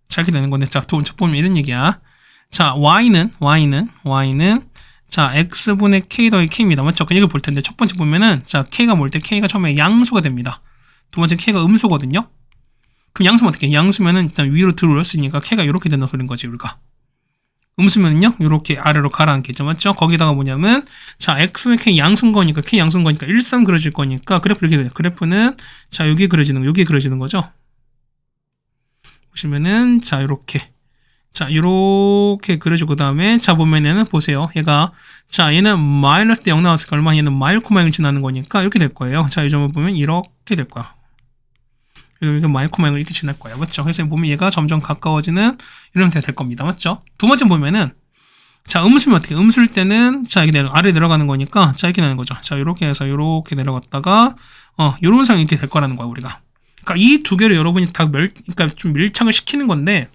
자, 이렇게 되는 건데, 자, 두 번째 보면 이런 얘기야. 자, y는, 자, x분의 k 더하기 k입니다. 맞죠? 그 얘기를 볼 텐데, 첫 번째 보면은, 자, k가 뭘 때, k가 처음에 양수가 됩니다. 두 번째 k가 음수거든요? 그럼 양수면 어떻게 해? 양수면은 일단 위로 들어 올렸으니까 k가 이렇게 된다 소리인 거지, 우리가. 음수면은요, 이렇게 아래로 가라앉겠죠. 맞죠? 거기다가 뭐냐면, 자, x분의 k 양수인 거니까, k 양수인 거니까 1, 3 그려질 거니까, 그래프 이렇게 돼요. 그래프는, 자, 여기 그려지는 거, 여기 그려지는 거죠? 보시면은, 자, 요렇게. 자, 요렇게 그려주고, 그 다음에, 자, 보면은, 보세요. 얘가, 자, 얘는 마이너스 때 0 나왔으니까 얼마? 얘는 마일 코마 0 지나는 거니까, 이렇게 될 거예요. 자, 이 점을 보면 이렇게 될 거야. 여기 마일 코마 0을 이렇게 지날 거예요. 맞죠? 그래서 보면 얘가 점점 가까워지는 이런 형태가 될 겁니다. 맞죠? 두 번째 보면은, 자, 음수면 어떻게? 음수일 때는, 자, 이게 아래 내려가는 거니까, 자, 이렇게 되는 거죠. 자, 요렇게 해서 요렇게 내려갔다가, 요런 상황이 이렇게 될 거라는 거야, 우리가. 그러니까 이 두 개를 여러분이 다 그러니까 좀 밀착을 시키는 건데,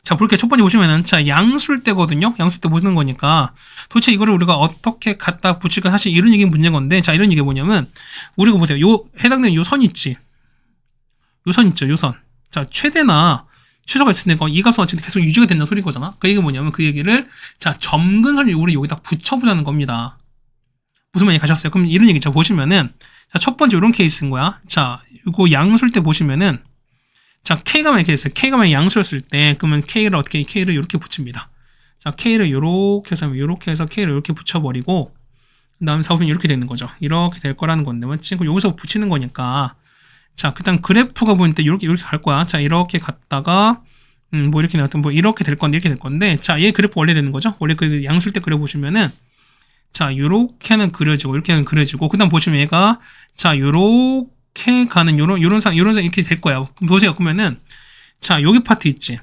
자, 볼게요. 첫 번째 보시면은, 자, 양수일 때거든요? 양수일 때 보는 거니까, 도대체 이거를 우리가 어떻게 갖다 붙일까? 사실 이런 얘기 문제인 건데, 자, 이런 얘기가 뭐냐면, 우리가 보세요. 해당되는 요 선 있지? 요 선 있죠, 요 선. 자, 최대나 최소가 있을 때, 이 값은 어쨌든 계속 유지가 된다는 소리인 거잖아? 그 얘기가 뭐냐면, 그 얘기를, 자, 점근선을 우리 여기다 붙여보자는 겁니다. 무슨 말이 가셨어요? 그럼 이런 얘기죠. 보시면은, 자, 첫 번째 이런 케이스인 거야. 자, 이거 양수일 때 보시면은, 자, k가 만약에 있어요. k가 만약에 양수였을 때, 그러면 k를 어떻게, k를 이렇게 붙입니다. 자, k를 요렇게 해서, k를 이렇게 붙여버리고, 그 다음에 사보면 이렇게 되는 거죠. 이렇게 될 거라는 건데, 맞지? 그럼 여기서 붙이는 거니까, 자, 일단 그래프가 보일 때 이렇게 갈 거야. 자, 이렇게 갔다가, 뭐 이렇게 나왔던, 뭐 이렇게 될 건데, 이렇게 될 건데, 자, 얘 그래프 원래 되는 거죠? 원래 그 양수일 때 그려보시면은, 자, 요렇게는 그려지고, 이렇게는 그려지고, 그 다음 보시면 얘가, 자, 요렇게 가는, 요런 상 이렇게 될 거야. 보세요. 그러면은, 자, 여기 파트 있지?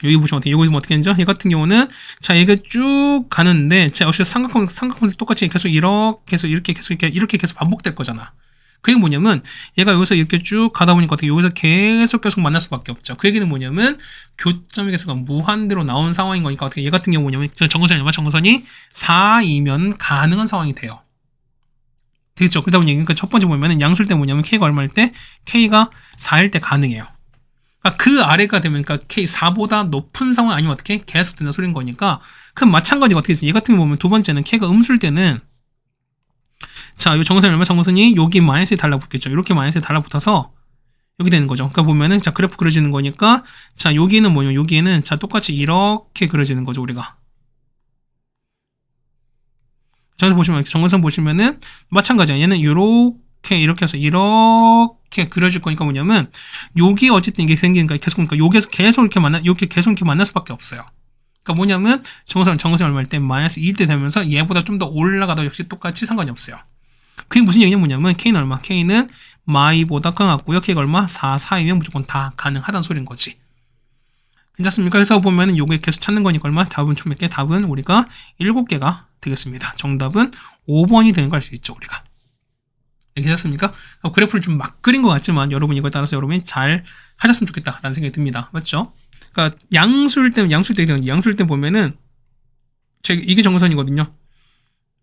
여기 보시면 어떻게, 여기 보시면 어떻게 되죠? 얘 같은 경우는, 자, 얘가 쭉 가는데, 자, 역시 삼각형에서 똑같이 계속 이렇게 해서 이렇게 계속 반복될 거잖아. 그게 뭐냐면 얘가 여기서 이렇게 쭉 가다 보니까 어떻게 여기서 계속 만날 수밖에 없죠. 그 얘기는 뭐냐면 교점의 개수가 무한대로 나온 상황인 거니까 어떻게 얘 같은 경우 뭐냐면 정근선이 얼마? 정근선이 4이면 가능한 상황이 돼요. 되겠죠? 그러다 보니 그러니까 첫 번째 보면은 양수일 때 뭐냐면 k가 얼마일 때 k가 4일 때 가능해요. 그러니까 그 아래가 되면 그러니까 k4보다 높은 상황 아니면 어떻게 계속 된다 소리인 거니까 그럼 마찬가지가 어떻게 되지? 얘 같은 경우 보면 두 번째는 k가 음수일 때는 자, 요 정선이 얼마? 정선이 여기 마이너스에 달라붙겠죠. 이렇게 마이너스에 달라붙어서 여기 되는 거죠. 그러니까 보면은 자, 그래프 그려지는 거니까 자, 여기는 뭐냐면 여기에는 자, 똑같이 이렇게 그려지는 거죠, 우리가. 정선 보시면 정선 보시면은 마찬가지야. 얘는 이렇게 해서 이렇게 그려질 거니까 뭐냐면 여기 어쨌든 이게 생기니까 계속 그러니까 여기에서 계속 이렇게 만날 수밖에 없어요. 그러니까 뭐냐면 정선이 얼마일 때 마이너스 2일 때 되면서 얘보다 좀 더 올라가도 역시 똑같이 상관이 없어요. 그게 무슨 얘기냐 뭐냐면 k는 얼마? k는 마이보다 커갖고요. k가 얼마? 4이면 무조건 다 가능하다는 소리인 거지. 괜찮습니까? 그래서 보면은 요게 계속 찾는 거니까 얼마? 답은 총 몇 개? 답은 우리가 7개가 되겠습니다. 정답은 5번이 되는 걸 알 수 있죠, 우리가. 괜찮습니까? 그래프를 좀 막 그린 것 같지만 여러분 이거에 따라서 여러분이 잘 하셨으면 좋겠다라는 생각이 듭니다. 맞죠? 그러니까 양수일 때 보면은 이게 정선이거든요.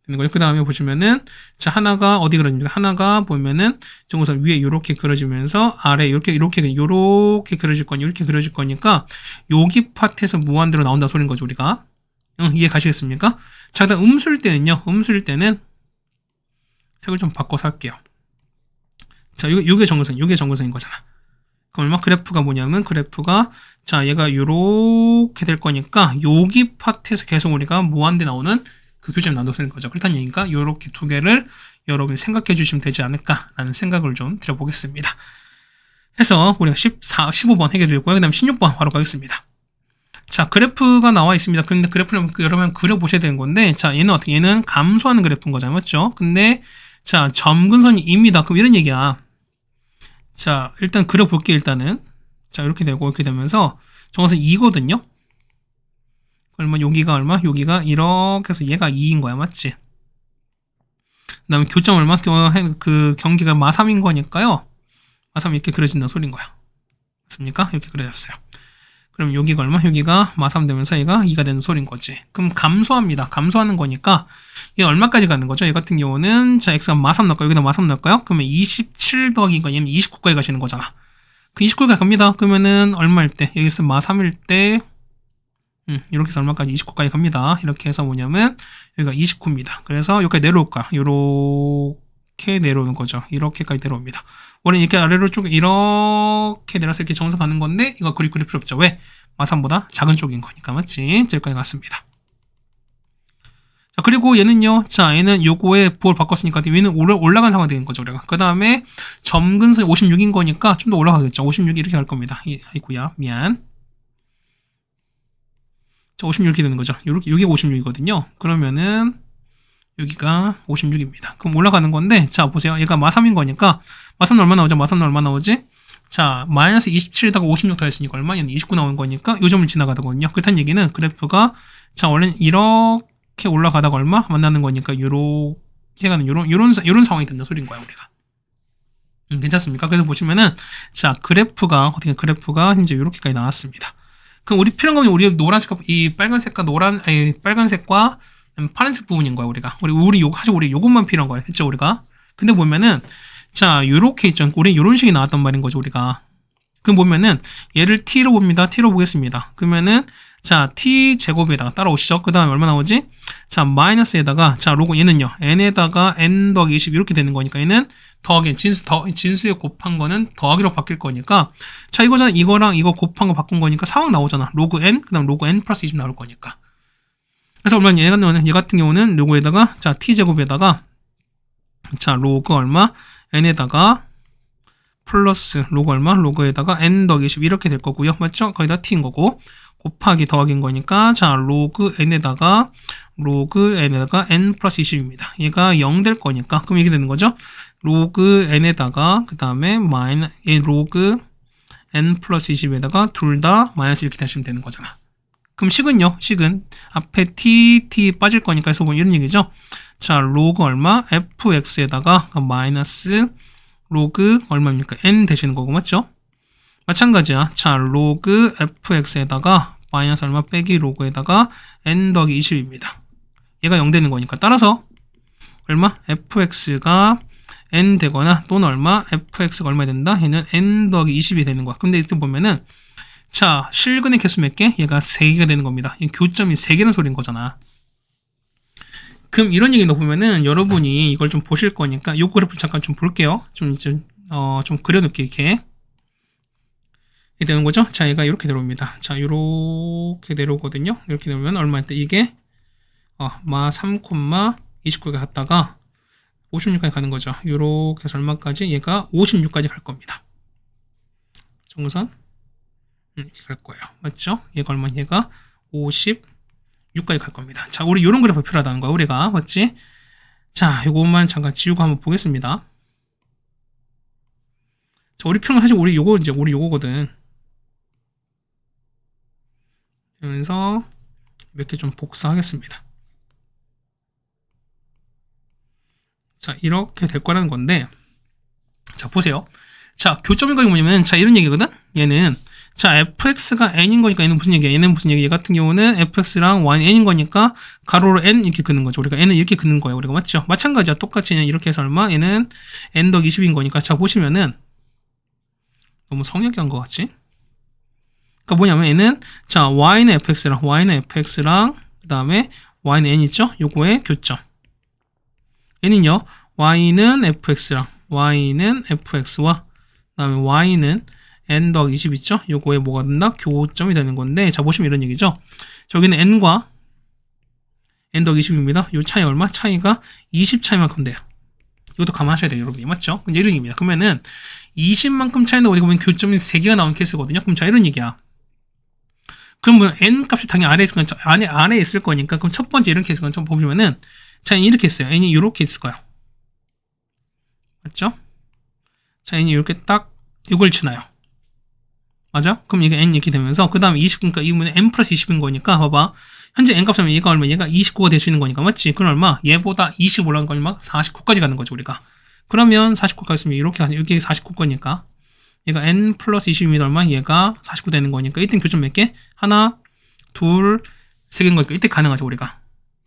되는 거예요. 그 다음에 보시면은 자, 하나가 어디 그려집니까? 하나가 보면은 정선 위에 이렇게 그려지면서 아래 이렇게 그려질 거니 이렇게 그려질 거니까 여기 파트에서 무한대로 나온다 소리인 거죠, 우리가. 이해 가시겠습니까? 자, 그다음 음수일 때는 색을 좀 바꿔서 할게요. 자, 요게 정선인 거잖아. 그럼 얼마? 그래프가 뭐냐면 그래프가 자, 얘가 요렇게 될 거니까 여기 파트에서 계속 우리가 무한대 나오는 그 교점이 나온다고 쓰는 거죠. 그렇다는 얘기니까 요렇게 두 개를 여러분이 생각해 주시면 되지 않을까라는 생각을 좀 드려보겠습니다. 해서 우리가 15번 해결드렸고요. 그 다음 16번 바로 가겠습니다. 자, 그래프가 나와 있습니다. 근데 그래프를 여러분 그려보셔야 되는 건데 자, 얘는 감소하는 그래프인 거잖아요. 맞죠? 근데 자, 점근선이 2입니다. 그럼 이런 얘기야. 자, 일단 그려볼게요. 일단은 자, 이렇게 되고 이렇게 되면서 정선이 2거든요. 얼마? 여기가 얼마? 여기가 이렇게 해서 얘가 2인 거야. 맞지? 다음에 교점 얼마? 그 경기가 마3인 거니까요. 마3 이렇게 그려진다는 소린 거야. 맞습니까? 이렇게 그려졌어요. 그럼 여기가 얼마? 여기가 마3 되면서 얘가 2가 되는 소린 거지. 그럼 감소합니다. 감소하는 거니까 얘 얼마까지 가는 거죠? 얘 같은 경우는 자 x가 마3 넣을까요? 여기다 마3 넣을까요? 그러면 27 더하기 거 얘는 29까지 가시는 거잖아. 그 29까지 갑니다. 그러면은 얼마일 때? 여기서 마3일 때 이렇게 해서 얼마까지? 29까지 갑니다. 이렇게 해서 뭐냐면 여기가 29입니다. 그래서 여기까지 내려올까? 이렇게 내려오는 거죠. 이렇게까지 내려옵니다. 원래 이렇게 아래로 쭉 이렇게 내려서 이렇게 정상 가는 건데 이거 그릴 필요 없죠. 왜? 마3보다 작은 쪽인 거니까. 맞지? 여기까지 갔습니다. 자, 그리고 얘는요. 자, 얘는 요거에 부호를 바꿨으니까 얘는 올라간 상황이 되는 거죠. 우리가. 그 다음에 점근선이 56인 거니까 좀 더 올라가겠죠. 56 이렇게 갈 겁니다. 아이고야. 미안. 자, 56 이렇게 되는 거죠. 요렇게, 여기 56이거든요. 그러면은 여기가 56입니다. 그럼 올라가는 건데, 자, 보세요. 얘가 마3인 거니까, 마3은 얼마 나오죠? 마3은 얼마 나오지? 자, 마이너스 27에다가 56 더했으니까 얼마? 얘는 29 나온 거니까, 요 점을 지나가거든요. 그렇다는 얘기는 그래프가, 자, 원래는 이렇게 올라가다가 얼마? 만나는 거니까, 요렇게 가는, 요런 상황이 된다 소리인 거야, 우리가. 괜찮습니까? 그래서 보시면은, 자, 어떻게 그래프가 현재 요렇게까지 나왔습니다. 그럼 우리 필요한 건 우리 노란색과, 이 빨간색과 빨간색과 파란색 부분인 거야, 우리가. 우리 요것만 필요한 거야. 했죠, 우리가. 근데 보면은, 자, 요렇게 있죠. 우리 요런 식이 나왔단 말인 거죠, 우리가. 그럼 보면은, 얘를 t로 봅니다. t로 보겠습니다. 그러면은, 자, t 제곱에다가 따라오시죠. 그 다음에 얼마 나오지? 자, 마이너스에다가, 자, 로고 얘는요, n에다가 n 더하기 20 이렇게 되는 거니까 얘는 더하기, 진수에 곱한 거는 더하기로 바뀔 거니까, 자, 이거잖아. 이거랑 이거 곱한 거 바꾼 거니까 상황 나오잖아. 로그 n, 그 다음 로그 n 플러스 20 나올 거니까. 그래서 얼마 얘 같은 경우는 요거에다가 자 t제곱에다가 자 로그 얼마 n에다가 플러스 로그 얼마 로그에다가 n 더하기 20 이렇게 될 거고요. 맞죠? 거기다 t인 거고 곱하기 더하기인 거니까 자 로그 n에다가 n 플러스 20입니다. 얘가 0 될 거니까 그럼 이렇게 되는 거죠. 로그 n에다가 그 다음에 로그 n 플러스 20에다가 둘 다 마이너스 이렇게 하시면 되는 거잖아. 그럼 식은요? 식은 앞에 t 빠질 거니까 해서 보면 이런 얘기죠. 자, 로그 얼마? fx에다가 마이너스 로그 얼마입니까? n 되시는 거고 맞죠? 마찬가지야. 자, 로그 fx에다가 마이너스 얼마 빼기 로그에다가 n 더하기 20입니다. 얘가 0 되는 거니까 따라서 얼마? fx가 n 되거나 또는 얼마? fx가 얼마 된다? 얘는 n 더하기 20이 되는 거야. 근데 이때 보면은 자, 실근의 개수 몇 개? 얘가 3개가 되는 겁니다. 교점이 3개라는 소리인 거잖아. 그럼 이런 얘기 넣어보면은 여러분이 이걸 좀 보실 거니까 요 그래프 잠깐 좀 볼게요. 좀 그려놓게 이렇게 되는 거죠. 자, 얘가 이렇게 내려옵니다. 자, 이렇게 내려오거든요. 이렇게 내려오면 얼마일 때 이게 마 3,29가 갔다가 56까지 가는 거죠. 이렇게 해서 얼마까지? 얘가 56까지 갈 겁니다. 정선 이렇게 갈 거예요. 맞죠? 얘가 얼마? 얘가 56까지 갈 겁니다. 자, 우리 이런 그래프 필요하다는 거야. 우리가 맞지? 자, 요것만 잠깐 지우고 한번 보겠습니다. 자, 우리 필요한 사실 우리 요거거든. 그러면서 몇 개 좀 복사하겠습니다. 자, 이렇게 될 거라는 건데, 자, 보세요. 자, 교점인 거 뭐냐면, 자, 이런 얘기거든? 얘는, 자, fx가 n인 거니까 얘는 무슨 얘기야? 얘는 무슨 얘기? 얘 같은 경우는 fx랑 y는 n인 거니까 가로로 n 이렇게 긋는 거죠. 우리가 n은 이렇게 긋는 거예요. 우리가 맞죠? 마찬가지야. 똑같이 이렇게 해서 얼마? 얘는 n 더하기 20인 거니까. 자, 보시면은, 너무 성역이한 것 같지? 그러니까 뭐냐면 얘는, 자, y는 fx랑, 그 다음에 y는 n 있죠? 요거의 교점. 얘는요, y는 fx랑, y는 fx와, 그 다음에 y는 n 더하기 20 있죠? 요거에 뭐가 된다? 교점이 되는 건데, 자, 보시면 이런 얘기죠? 저기는 n과 n 더하기 20입니다. 요 차이 얼마? 차이가 20 차이만큼 돼요. 이것도 감안하셔야 돼요, 여러분이. 맞죠? 이제 이런 얘기입니다. 그러면은 20만큼 차이인데 어디 보면 교점이 3개가 나온 케이스거든요. 그럼 자, 이런 얘기야. 그럼 뭐 n 값이 당연히 아래에 있을 거니까, 그럼 첫 번째 이런 케이스가 좀 보시면은, 자, n이 이렇게 있어요. n이 이렇게 있을 거예요. 맞죠? 자, n이 이렇게 딱 이걸 지나요. 맞아? 그럼 이게 n 이렇게 되면서 그 다음에 20, 그러니까 이분은 n 플러스 20인 거니까 봐봐. 현재 n값은 얘가 얼마? 얘가 29가 될 수 있는 거니까 맞지? 그럼 얼마? 얘보다 20 올라간 거 얼마? 49까지 가는 거죠 우리가. 그러면 49까지 있으면 이렇게 가서 여기 49거니까 얘가 n 플러스 20이면 얼마? 얘가 49 되는 거니까 이때 교점 몇 개? 하나, 둘, 세 개인 거니까 이때 가능하죠 우리가.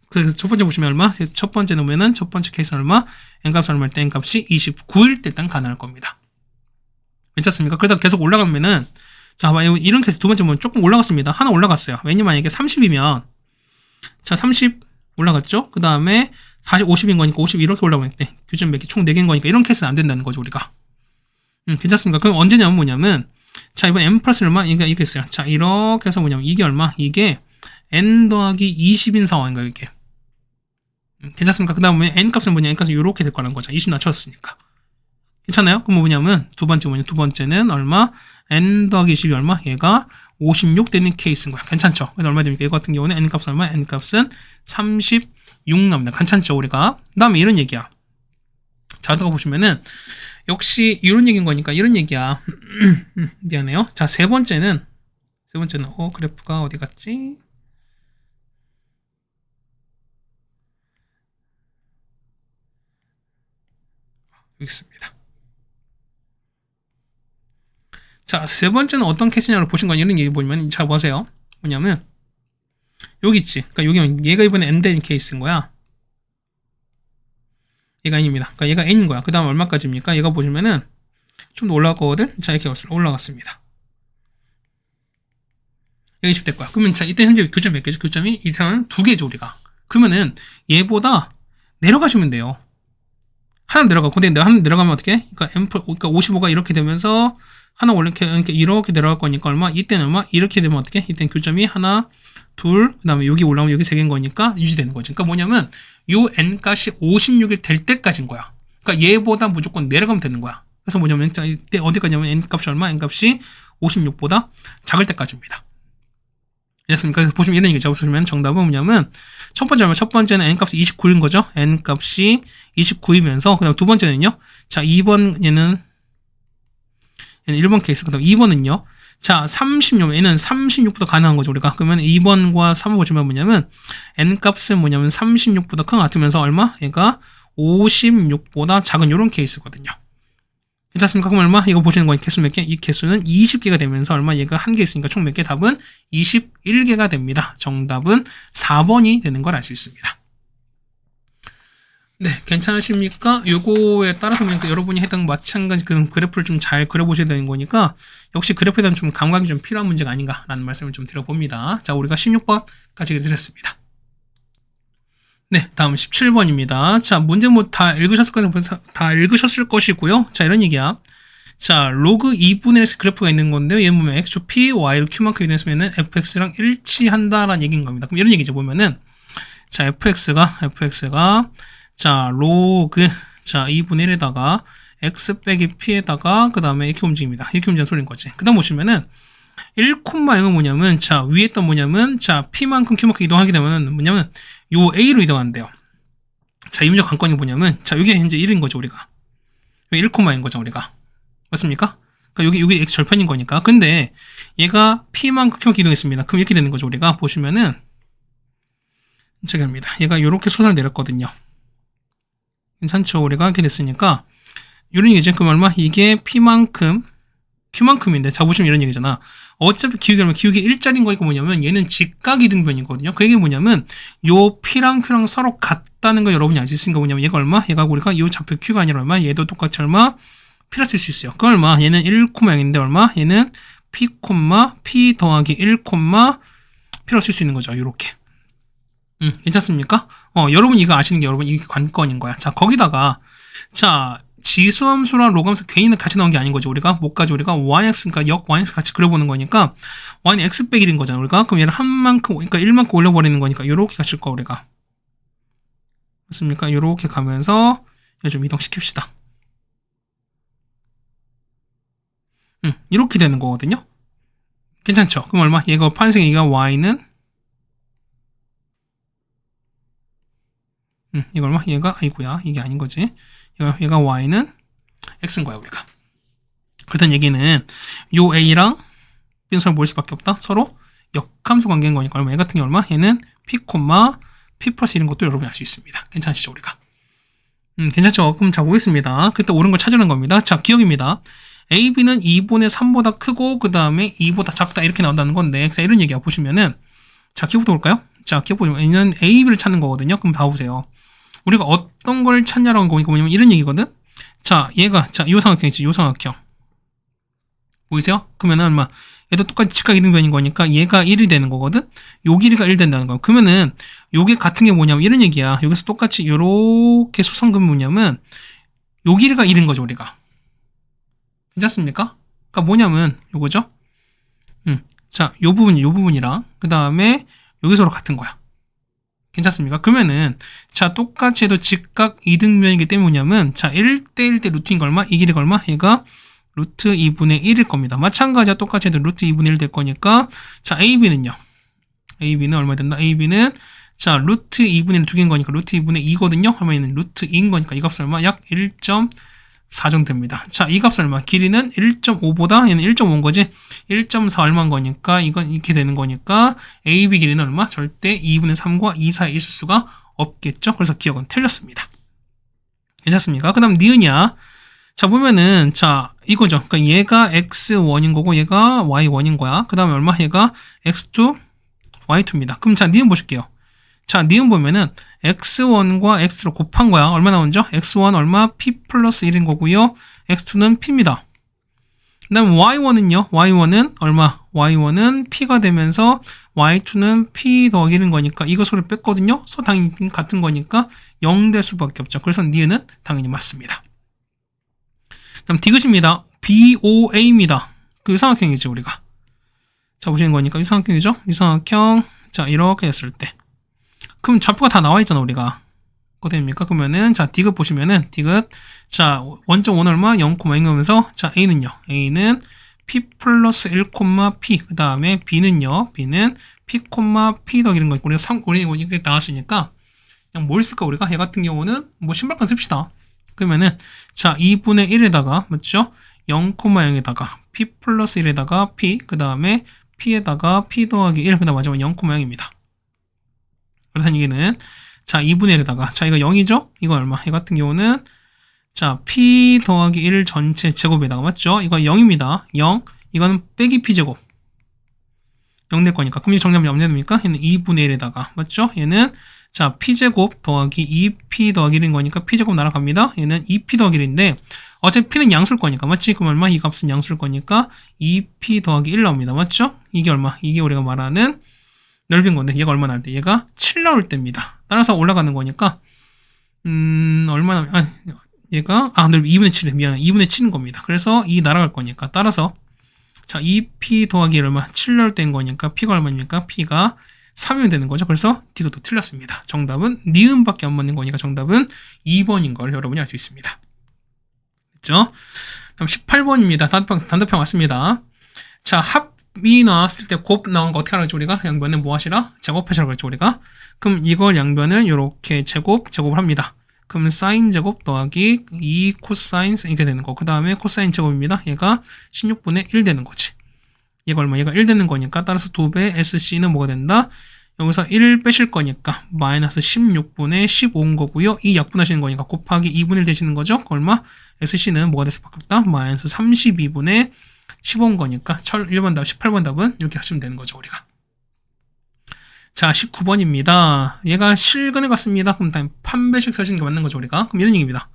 그래서 첫 번째 보시면 얼마? 첫 번째 놓으면은 첫 번째 케이스는 얼마? n값은 얼마일 때 n값이 29일 때 일단 가능할 겁니다. 괜찮습니까? 그러다 계속 올라가면은 자, 봐봐. 이런 케이스 두 번째 보면 조금 올라갔습니다. 하나 올라갔어요. 왜냐면 만약에 30이면 자, 30 올라갔죠? 그 다음에 40, 50인 거니까 50 이렇게 올라가면 돼. 교점 몇 개? 총 4개인 거니까 이런 케이스는 안 된다는 거죠, 우리가. 괜찮습니까? 그럼 언제냐면 뭐냐면 자, 이번 n 플러스 얼마? 이게 있어요. 자, 이렇게 해서 뭐냐면 이게 얼마? 이게 n 더하기 20인 상황인 거예요, 이게. 괜찮습니까? 그 다음에 n 값은 뭐냐? n 값은 이렇게 될 거라는 거죠. 20 낮췄으니까. 괜찮아요? 그럼 뭐냐면 두 번째는 얼마? n 더하기 20이 얼마? 얘가 56 되는 케이스인 거야. 괜찮죠? 그래서 얼마 됩니까? 이거 같은 경우는 n 값은 얼마? n 값은 36 나옵니다. 괜찮죠? 우리가. 그 다음에 이런 얘기야. 자, 또 보시면은 역시 이런 얘기인 거니까 이런 얘기야. 미안해요. 자, 세 번째는 그래프가 어디 갔지? 여기 있습니다. 자, 세 번째는 어떤 케이스냐고 보신 건 이런 얘기 보면 잘 보세요. 뭐냐면 여기 있지. 그러니까 여기 얘가 이번에 n 되는 케이스인 거야. 얘가 n입니다. 그러니까 얘가 n인 거야. 그 다음 얼마까지입니까? 얘가 보시면은 좀 더 올라갔거든. 자, 이렇게 올라갔습니다. 여기 20 될 거야. 그러면 자, 이때 현재 교점 몇 개죠? 교점이 이상은 2개죠, 우리가. 그러면은 얘보다 내려가시면 돼요. 하나 내려가고, 근데 내가 하나 내려가면 어떻게 해? 그러니까 55가 이렇게 되면서 하나 이렇게 내려갈 거니까 얼마? 이때는 얼마? 이렇게 되면 어떻게 해? 이때는 교점이 하나, 둘, 그 다음에 여기 올라오면 여기 3개인 거니까 유지되는 거지. 그러니까 뭐냐면 요 n값이 56이 될 때까지인 거야. 그러니까 얘보다 무조건 내려가면 되는 거야. 그래서 뭐냐면 이때 어디까지냐면 n값이 얼마? n값이 56보다 작을 때까지입니다. 됐습니까? 그래서 보시면 얘는 얘기죠. 보시면 정답은 뭐냐면 첫 번째는 n값이 29인 거죠. n값이 29이면서 그 다음 두 번째는요. 자, 2번 얘는 1번 케이스. 그 다음 2번은요. 자, 36, 얘는 36보다 가능한 거죠, 우리가. 그러면 2번과 3번 보시면 뭐냐면, n값은 뭐냐면 36보다 큰 것 같으면서 얼마? 얘가 56보다 작은 이런 케이스거든요. 괜찮습니까? 그럼 얼마? 이거 보시는 거니 개수 몇 개? 이 개수는 20개가 되면서 얼마? 얘가 한 개 있으니까 총 몇 개? 답은 21개가 됩니다. 정답은 4번이 되는 걸 알 수 있습니다. 네, 괜찮으십니까? 요거에 따라서 여러분이 해당 마찬가지 그 그래프를 좀 잘 그려보셔야 되는 거니까 역시 그래프에 대한 좀 감각이 좀 필요한 문제가 아닌가라는 말씀을 좀 드려봅니다. 자, 우리가 16번까지 드렸습니다. 네, 다음 17번입니다. 자, 문제 뭐 다 읽으셨을 것이고요. 자, 이런 얘기야. 자, 로그 2분의 1 그래프가 있는 건데요. 얘 보면 x축 p, y를 q만큼 이동했으면 fx랑 일치한다라는 얘기인 겁니다. 그럼 이런 얘기죠. 보면은 자, fx가 자, 로그, 자, 2분의 1에다가, x 빼기 p에다가, 그 다음에 이렇게 움직입니다. 이렇게 움직이는 소리인 거지. 그 다음 보시면은, 1,0은 뭐냐면, 자, 위에 있던 뭐냐면, 자, p만큼 q만큼 이동하게 되면은, 뭐냐면, 요 a로 이동한대요. 자, 이 문제 관건이 뭐냐면, 자, 여기 현재 1인 거죠, 우리가. 여기 1,인 거죠, 우리가. 맞습니까? 그러니까 여기 x 절편인 거니까. 근데, 얘가 p만큼 q만큼 이동했습니다. 그럼 이렇게 되는 거죠, 우리가. 보시면은, 저기 합니다. 얘가 요렇게 수선을 내렸거든요. 괜찮죠? 우리가 이렇게 됐으니까 이런 얘기죠. 그럼 얼마? 이게 P만큼 Q만큼인데 자 보시면 이런 얘기잖아. 어차피 기울기 일자리인 거니까 뭐냐면 얘는 직각이등변이거든요. 그 얘기 뭐냐면 요 P랑 Q랑 서로 같다는 걸 여러분이 알 수 있으니까 뭐냐면 얘가 얼마? 얘가 우리가 요 좌표 Q가 아니라 얼마? 얘도 똑같이 얼마? P라 쓸 수 있어요. 그 얼마? 얘는 1,0인데 얼마? 얘는 P, P 더하기 1, P라고 쓸 수 있는 거죠. 요렇게. 괜찮습니까? 여러분 이거 아시는 게 여러분 이게 관건인 거야. 자, 거기다가 자, 지수함수랑 로그함수 괜히 같이 나온 게 아닌 거죠. 우리가 뭐까지 우리가 yx, 그러니까 역 yx 같이 그려보는 거니까 y는 x 빼기 1인 거잖아. 우리가 그럼 얘를 한 만큼, 그러니까 1만큼 올려버리는 거니까 요렇게 가실 거 우리가. 맞습니까? 요렇게 가면서 얘 좀 이동시킵시다. 이렇게 되는 거거든요. 괜찮죠? 그럼 얼마? 얘가 판생이가 y는 이거 얼마? 얘가 아이고야 이게 아닌 거지. 얘가 y는 x인 거야 우리가. 그렇다는 얘기는 요 a랑 b는 서로 모일 수밖에 없다. 서로 역함수 관계인 거니까 얼마? 얘 같은 게 얼마? 얘는 p, p 플러스 1인 것도 여러분이 알 수 있습니다. 괜찮으시죠, 우리가? 괜찮죠? 그럼 자, 보겠습니다. 그때 옳은 걸 찾으는 겁니다. 자, 기억입니다. a, b는 2분의 3보다 크고, 그 다음에 2보다 작다, 이렇게 나온다는 건데, 자, 이런 얘기야, 보시면은, 자, 기억부터 볼까요? 자, 기억 보시면, 얘는 a, b를 찾는 거거든요. 그럼 봐보세요. 우리가 어떤 걸 찾냐라고 하는 거니까 뭐냐면, 이런 얘기거든? 자, 얘가, 자, 요 삼각형이지, 요 삼각형. 보이세요? 그러면은, 얼마? 얘도 똑같이 직각 이등변인 거니까 얘가 1이 되는 거거든? 요 길이가 1 된다는 거야. 그러면은 요게 같은 게 뭐냐면 이런 얘기야. 여기서 똑같이 요렇게 수성금이 뭐냐면 요 길이가 1인 거죠, 우리가. 괜찮습니까? 그러니까 뭐냐면 요거죠? 자, 요 부분이랑 그 다음에 여기 서로 같은 거야. 괜찮습니까? 그러면은 자, 똑같이 해도 직각 이등변이기 때문에 뭐냐면 자, 1대1 대 루트인 거 얼마? 이 길이가 얼마? 얘가 루트 2분의 1일 겁니다. 마찬가지야, 똑같이 해도 루트 2분의 1 될 거니까 자, AB는요. AB는 얼마 된다? AB는 자, 루트 2분의 1 두 개인 거니까 루트 2분의 2거든요. 그러면 루트 2인 거니까 이 값은 얼마? 약 1.4 정도 됩니다. 자, 이 값은 얼마? 길이는 1.5보다 얘는 1.5인 거지. 1.4 얼마인 거니까 이건 이렇게 되는 거니까 AB 길이는 얼마? 절대 2분의 3과 2 사이에 있을 수가 없겠죠. 그래서 기억은 틀렸습니다. 괜찮습니까? 그 다음 니은이야. 자, 보면은, 자, 이거죠. 그러니까 얘가 x1인 거고, 얘가 y1인 거야. 그 다음에 얼마? 얘가 x2, y2입니다. 그럼 자, 니은 보실게요. 자, 니은 보면은, x1과 x로 곱한 거야. 얼마 나오죠? x1 얼마? p 플러스 1인 거고요. x2는 p입니다. 그 다음에 y1은요? y1은 얼마? y1은 p가 되면서, y2는 p 더하기 1인 거니까, 이거 소를 뺐거든요? 서 당연히 같은 거니까, 0 될 수밖에 없죠. 그래서 니은은 당연히 맞습니다. 그럼 디귿입니다. BOA입니다. 그 유사각형이죠, 우리가. 자, 보시는 거니까 유사각형이죠? 유사각형. 자, 이렇게 됐을 때. 그럼 좌표가 다 나와 있잖아, 우리가. 그거 됩니까? 그러면은, 자, 디귿 보시면은, 디귿. 자, 원점 1 얼마? 0,0이면서, 자, A는요. A는 P 플러스 1, P. 그 다음에 B는요. B는 P, P 더하기 이런 거 있고, 우리 이렇게 나왔으니까, 그냥 뭘 쓸까, 우리가? 얘 같은 경우는, 뭐, 신발끈 씁시다. 그러면은 자, 2분의 1에다가 맞죠? 0,0에다가 p 플러스 1에다가 p 그 다음에 p에다가 p 더하기 1 그 다음 마지막 0,0입니다. 그래서 이게는 자, 2분의 1에다가 자, 이거 0이죠? 이거 얼마? 이 같은 경우는 자, p 더하기 1 전체 제곱에다가 맞죠? 이거 0입니다. 0 이거는 빼기 p 제곱 0 될 거니까 그럼 이 정답이 없냐 됩니까? 얘는 2분의 1에다가 맞죠? 얘는 자, p제곱 더하기 2p 더하기 1인 거니까 p제곱 날아갑니다. 얘는 2p 더하기 1인데 어차피 p는 양수일 거니까 맞지? 그럼 얼마? 이 값은 양수일 거니까 2p 더하기 1 나옵니다. 맞죠? 이게 얼마? 이게 우리가 말하는 넓인 건데 얘가 얼마 나올 때? 얘가 7 나올 때입니다. 따라서 올라가는 거니까 얼마나 얘가 넓이 2분의 7이 미안해. 2분의 7인 겁니다. 그래서 2 날아갈 거니까 따라서 자, 2p 더하기 1 얼마? 7 나올 때인 거니까 p가 얼마입니까? p가 3이면 되는 거죠. 그래서 D가 틀렸습니다. 정답은 니은밖에 안 맞는 거니까 정답은 2번인 걸 여러분이 알 수 있습니다. 됐죠? 다음 18번입니다. 단답형 왔습니다. 자, 합이 나왔을 때 곱 나온 거 어떻게 하라고 했죠, 우리가? 양변을 뭐 하시라? 제곱하시라고 그랬죠, 우리가? 그럼 이걸 양변을 이렇게 제곱을 합니다. 그러면 사인 제곱 더하기 2 코사인 이렇게 되는 거. 그 다음에 코사인 제곱입니다. 얘가 16분의 1 되는 거지. 얘가 얼마? 얘가 1 되는 거니까 따라서 2배 SC는 뭐가 된다? 여기서 1 빼실 거니까 마이너스 16분의 15인 거고요. 이 약분하시는 거니까 곱하기 2분의 1 되시는 거죠? 그럼 SC는 뭐가 될 수밖에 없다? 마이너스 32분의 15인 거니까 1번 답, 18번 답은 이렇게 하시면 되는 거죠, 우리가. 자, 19번입니다. 얘가 실근에 갔습니다. 그럼 다음 판별식 쓰시는 게 맞는 거죠, 우리가. 그럼 이런 얘기입니다.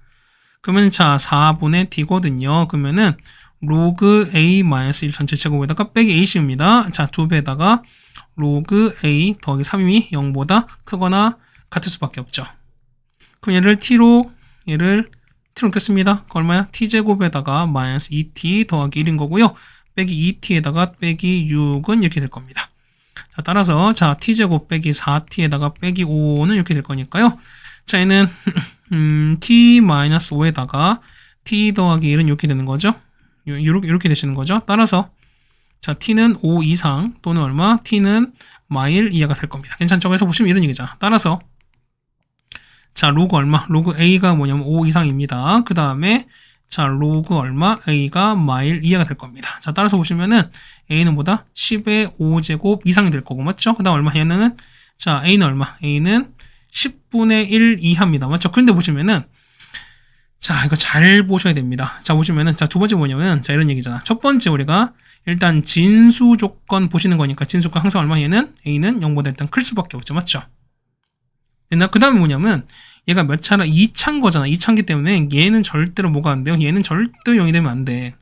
그러면 자, 4분의 D거든요. 그러면은 로그 A-1 전체 제곱에다가 빼기 AC입니다. 자, 2배에다가 로그 A 더하기 3이 0보다 크거나 같을 수밖에 없죠. 그럼 얘를 T로 넣겠습니다. 얼마야? T제곱에다가 마이너스 2T 더하기 1인 거고요. 빼기 2T에다가 빼기 6은 이렇게 될 겁니다. 자, 따라서 자, T제곱 빼기 4T에다가 빼기 5는 이렇게 될 거니까요. 자, 얘는 T-5에다가 T 더하기 1은 이렇게 되는 거죠. 이렇게 되시는 거죠. 따라서 자, t는 5 이상 또는 얼마? t는 마일 이하가 될 겁니다. 괜찮죠? 그래서 보시면 이런 얘기죠. 따라서 자, 로그 얼마? 로그 a가 뭐냐면 5 이상입니다. 그 다음에 자, 로그 얼마? A가 마일 2하가 될 겁니다. 자, 따라서 보시면은 A는 뭐다? 10의 5제곱 이상이 될 거고, 맞죠? 그 다음 얼마? 얘는, 자, A는 얼마? A는 10분의 1 이하입니다. 맞죠? 그런데 보시면은, 자, 이거 잘 보셔야 됩니다. 자, 보시면은, 자, 두 번째 뭐냐면, 자, 이런 얘기잖아. 첫 번째 우리가 일단 진수 조건 보시는 거니까, 진수 조건 항상 얼마? 얘는, A는 0보다 일단 클 수밖에 없죠. 맞죠? 그 다음에 뭐냐면, 얘가 몇 차라 2차인 거잖아. 2차이기 때문에 얘는 절대로 뭐가 안 돼요? 얘는 절대 0이 되면 안 돼.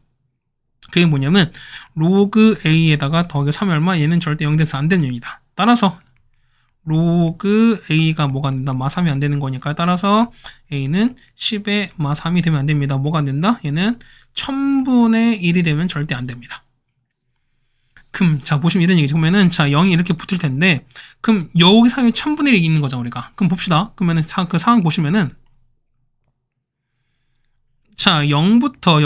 그게 뭐냐면 로그 A에다가 더하기 3이 얼마? 얘는 절대 0이 돼서 안 되는 얘기다. 따라서 로그 A가 뭐가 안 된다? 마3이 안 되는 거니까 따라서 A는 10의 마3이 되면 안 됩니다. 뭐가 안 된다? 얘는 1000분의 1이 되면 절대 안 됩니다. 그럼 자 보시면 이런 얘기죠. 그러면은 자 0이 이렇게 붙을 텐데 그럼 여기 상에 1000분의 1이 있는 거죠 우리가. 그럼 봅시다. 그러면은 그 상황 보시면은 자 0부터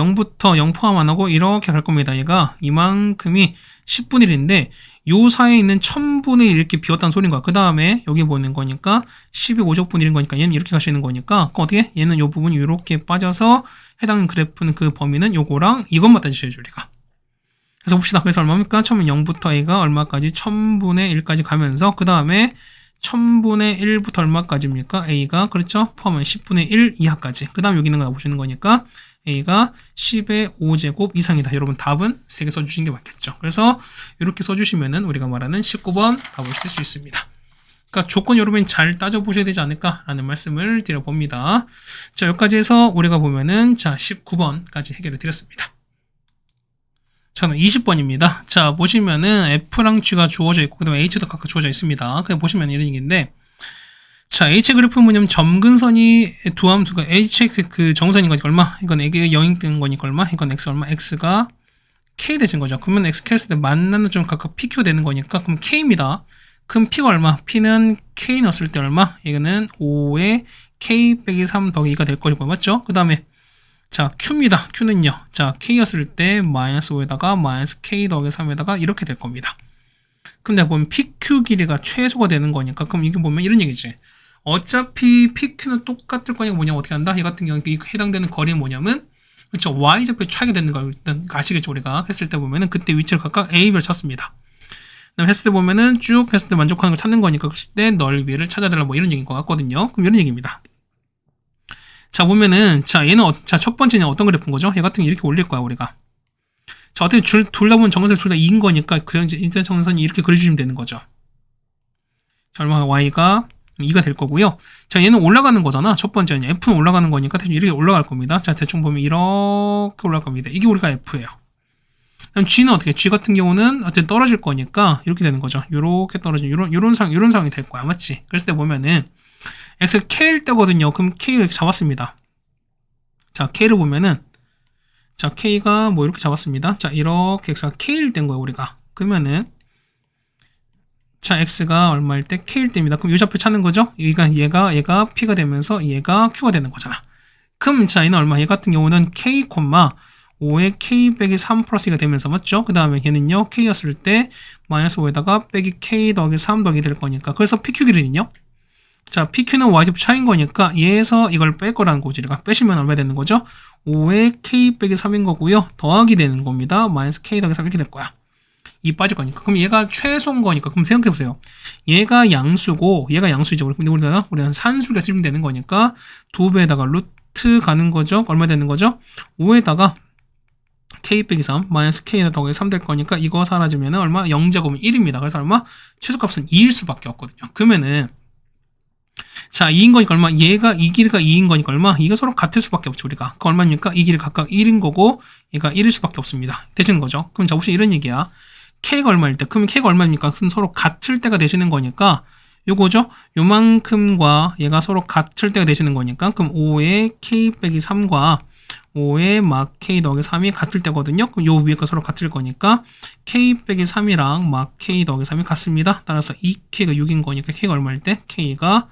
0 포함 안 하고 이렇게 갈 겁니다. 얘가 이만큼이 10분의 1인데 요 사이에 있는 1000분의 1 이렇게 비웠다는 소리인 거야. 그 다음에 여기 보는 거니까 12 5제곱분의 1인 거니까 얘는 이렇게 가시는 거니까 그럼 어떻게? 얘는 요 부분이 이렇게 빠져서 해당 그래프는 그 범위는 요거랑 이것만 따지셔야죠 우리가. 그래서 봅시다. 그래서 얼마입니까? 처음에 0부터 A가 얼마까지? 1000분의 1까지 가면서 그 다음에 1000분의 1부터 얼마까지입니까? A가 그렇죠? 포함하면 10분의 1 이하까지. 그 다음 여기 있는 거 보시는 거니까 A가 10의 5제곱 이상이다. 여러분 답은 3개 써주시는 게 맞겠죠. 그래서 이렇게 써주시면은 우리가 말하는 19번 답을 쓸 수 있습니다. 그러니까 조건 여러분이 잘 따져보셔야 되지 않을까라는 말씀을 드려봅니다. 자, 여기까지 해서 우리가 보면은 자 19번까지 해결을 드렸습니다. 저는 20번입니다. 자, 보시면은 F랑 G가 주어져 있고, 그 다음에 H도 각각 주어져 있습니다. 그냥 보시면 이런 얘기인데, 자, H의 그래프는 뭐냐면 점근선이 두 함수가 HX 그 정선인 거니까 얼마? 이건 이게 0인 뜬 거니까 얼마? 이건 X 얼마? X가 K 되신 거죠. 그러면 X K 했을 때 만나는 좀 각각 PQ 되는 거니까, 그럼 K입니다. 그럼 P가 얼마? P는 K 넣었을 때 얼마? 이거는 5에 K 빼기 3 더하기 2가 될 거고, 맞죠? 그 다음에 자, Q입니다. Q는요. 자, K였을 때 마이너스 5에다가 마이너스 K 더하기 3에다가 이렇게 될 겁니다. 그럼 내가 보면 PQ 길이가 최소가 되는 거니까 그럼 이게 보면 이런 얘기지. 어차피 PQ는 똑같을 거니까 뭐냐 어떻게 한다? 얘 같은 경우는 해당되는 거리는 뭐냐면 그렇죠. Y좌표 차이가 되는 거 일단 아시겠죠? 우리가 했을 때 보면은 그때 위치를 각각 A별 쳤습니다. 그다음 했을 때 보면은 쭉 했을 때 만족하는 걸 찾는 거니까 그랬을 때 넓이를 찾아달라 뭐 이런 얘기인 것 같거든요. 그럼 이런 얘기입니다. 자, 보면은, 자, 얘는, 자, 첫 번째는 어떤 그래프인 거죠? 얘 같은 게 이렇게 올릴 거야, 우리가. 자, 어떻게 둘 다 보면 정선을 둘 다 2인 거니까, 그냥 이제 정선이 이렇게 그려주시면 되는 거죠. 자, 얼마, Y가 2가 될 거고요. 자, 얘는 올라가는 거잖아. 첫 번째는. F는 올라가는 거니까 대충 이렇게 올라갈 겁니다. 자, 대충 보면 이렇게 올라갈 겁니다. 이게 우리가 F예요. 그럼 G는 어떻게? G 같은 경우는 어쨌든 떨어질 거니까, 이렇게 되는 거죠. 요렇게 떨어지는, 요런 상황이 될 거야. 맞지? 그랬을 때 보면은, X가 K일 때거든요. 그럼 K를 이렇게 잡았습니다. 자, K를 보면은, 자, K가 뭐 이렇게 잡았습니다. 자, 이렇게 X가 K일 때인 거예요, 우리가. 그러면은, 자, X가 얼마일 때? K일 때입니다. 그럼 이 좌표 찾는 거죠? 얘가 P가 되면서 얘가 Q가 되는 거잖아. 그럼 자, 얘는 얼마? 얘 같은 경우는 K, 5에 K 빼기 3 플러스 2가 되면서 맞죠? 그 다음에 얘는요, K였을 때 마이너스 5에다가 빼기 K 더하기 3 더하기 될 거니까. 그래서 PQ 길이는요? 자, PQ는 Y좌표 차이인 거니까 얘에서 이걸 뺄 거라는 거지. 우리가 빼시면 얼마 되는 거죠? 5에 K 빼기 3인 거고요. 더하기 되는 겁니다. 마이너스 K 더하기 3 이렇게 될 거야. 이 빠질 거니까. 그럼 얘가 최소인 거니까. 그럼 생각해보세요. 얘가 양수고 얘가 양수이죠. 근데 우리는 산수가 쓰면 되는 거니까 2배에다가 루트 가는 거죠. 얼마 되는 거죠? 5에다가 K 빼기 3 마이너스 K에다 더하기 3 될 거니까 이거 사라지면 얼마? 0제곱은 1입니다. 그래서 얼마? 최소값은 2일 수밖에 없거든요. 그러면은 자, 2인 거니까 얼마? 얘가 이 길이가 2인 거니까 얼마? 이거 서로 같을 수밖에 없죠, 우리가. 그 얼마입니까? 이 길이 각각 1인 거고 얘가 1일 수밖에 없습니다. 되시는 거죠. 그럼 자, 혹시 이런 얘기야. K가 얼마일 때? 그러면 K가 얼마입니까? 그럼 서로 같을 때가 되시는 거니까 요거죠? 요만큼과 얘가 서로 같을 때가 되시는 거니까 그럼 5의 K 빼기 3과 5의 막 K 더하기 3이 같을 때거든요. 그럼 요 위에 거 서로 같을 거니까 K 빼기 3이랑 막 K 더하기 3이 같습니다. 따라서 2K가 6인 거니까 K가 얼마일 때? K가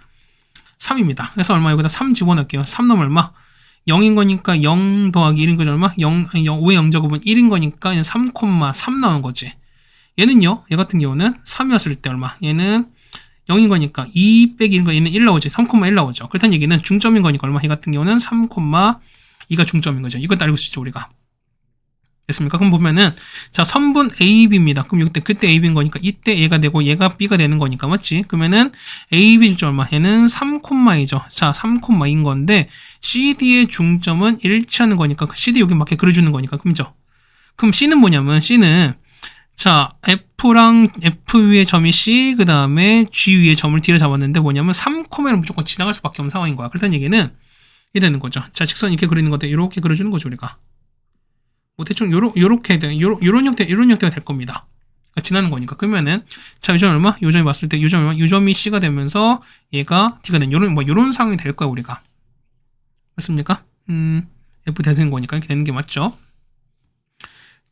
3입니다. 그래서 얼마? 여기다 3 집어넣을게요. 3 넣으면 얼마? 0인 거니까 0 더하기 1인 거죠. 얼마? 5의 0제곱은 1인 거니까 얘는 3,3 나온 거지. 얘는요. 얘 같은 경우는 3이었을 때 얼마? 얘는 0인 거니까 2 빼기 1인 거 얘는 1 나오지. 3,1 나오죠. 그렇다는 얘기는 중점인 거니까 얼마? 얘 같은 경우는 3,1 2가 중점인 거죠. 이건 알고 있죠, 우리가. 됐습니까? 그럼 보면은, 자, 선분 AB입니다. 그럼 그때 AB인 거니까 이때 A가 되고 얘가 B가 되는 거니까, 맞지? 그러면은 AB 중점 얼마? 얘는 3,2죠. 자, 3,2인 건데, CD의 중점은 일치하는 거니까, CD 여기 맞게 그려주는 거니까, 그죠? 그럼 C는 뭐냐면, C는, 자, F랑 F 위의 점이 C, 그 다음에 G 위의 점을 D를 잡았는데 뭐냐면 3,를 무조건 지나갈 수밖에 없는 상황인 거야. 그렇다는 얘기는 이게 되는 거죠. 자, 직선 이렇게 그리는 건데, 이렇게 그려주는 거죠, 우리가. 뭐 대충 요렇게 요런 형태가 될 겁니다. 그러니까 지나는 거니까. 그러면은 자, 요점 얼마? 요점이 봤을 때 요점 얼마? 요점이 C가 되면서 얘가 D가 된 요런 상황이 될 거야, 우리가. 맞습니까? F 되는 거니까 이렇게 되는 게 맞죠?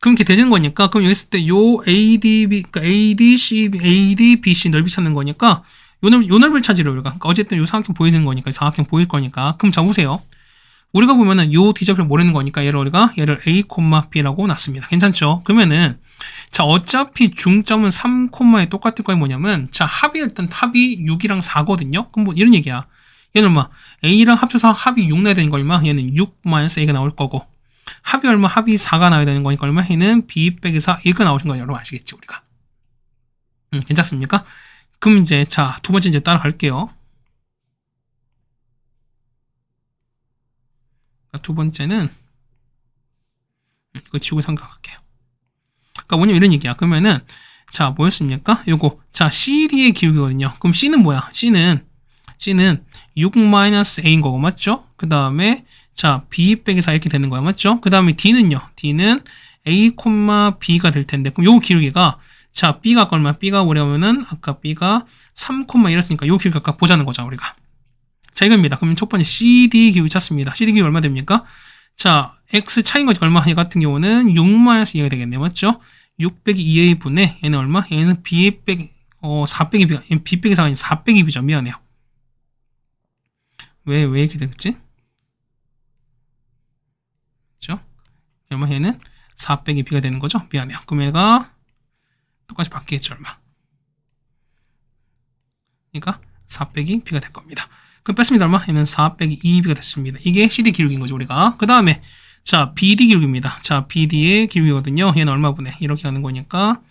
그럼 이렇게 되는 거니까 그럼 여기 있을 때 요 ADB 그러니까 ADCB ADBC 넓이 찾는 거니까 요 넓이를 찾으려 우리가. 그러니까 어쨌든 요 삼각형 보이는 거니까 사각형 보일 거니까. 그럼 자 보세요. 우리가 보면은 요 D좌표를 모르는 거니까 얘를 A, B라고 놨습니다. 괜찮죠? 그러면은 자 어차피 중점은 3,에 똑같을 거야. 뭐냐면 자 합이 일단 합이 6이랑 4거든요. 그럼 뭐 이런 얘기야. 얘는 얼마? A랑 합쳐서 합이 6 나야 되는 거 얼마? 얘는 6-A가 나올 거고 합이 얼마? 합이 4가 나와야 되는 거니까 얼마? 얘는 B 빼기 4 1가 나오신 거 여러분 아시겠지 우리가? 괜찮습니까? 그럼 이제 자 두 번째 이제 따라갈게요. 두 번째는 이거 지우고 생각할게요. 그러니까 뭐냐면 이런 얘기야. 그러면은 자 뭐였습니까? 요거 자 CD의 기울기거든요. 그럼 C는 뭐야? C는 6-A인 거고 맞죠? 그 다음에 자 B 빼기 4 이렇게 되는 거야 맞죠? 그 다음에 D는요. D는 A, B가 될 텐데 그럼 요 기울기가 자 B가 얼마? B가 뭐냐면은 아까 B가 3, 이랬으니까 요 기울기 아까 보자는 거죠 우리가. 자 이겁니다. 그러면 첫 번째 CD 기울기 찾습니다. CD 기울기 얼마 됩니까? 자 X 차이인 거지 얼마? 얘 같은 경우는 6-2가 되겠네요. 맞죠? 6 빼기 2A 분의 얘는 얼마? 얘는 B 빼기 4 빼기 B가 B 빼기 4가 아니라 4 빼기 B죠. 미안해요. 왜 이렇게 되겠지? 그죠? 얼마? 얘는 4 빼기 B가 되는 거죠? 미안해요. 그럼 얘가 똑같이 바뀌겠죠. 얼마? 그러니까 4 빼기 B가 될 겁니다. 그럼 뺐습니다. 얼마? 얘는 4 빼기 2B가 됐습니다. 이게 CD 기울기인 거죠, 우리가. 그 다음에, 자, BD 기울기입니다. 자, BD의 기울기거든요. 얘는 얼마분의? 이렇게 가는 거니까.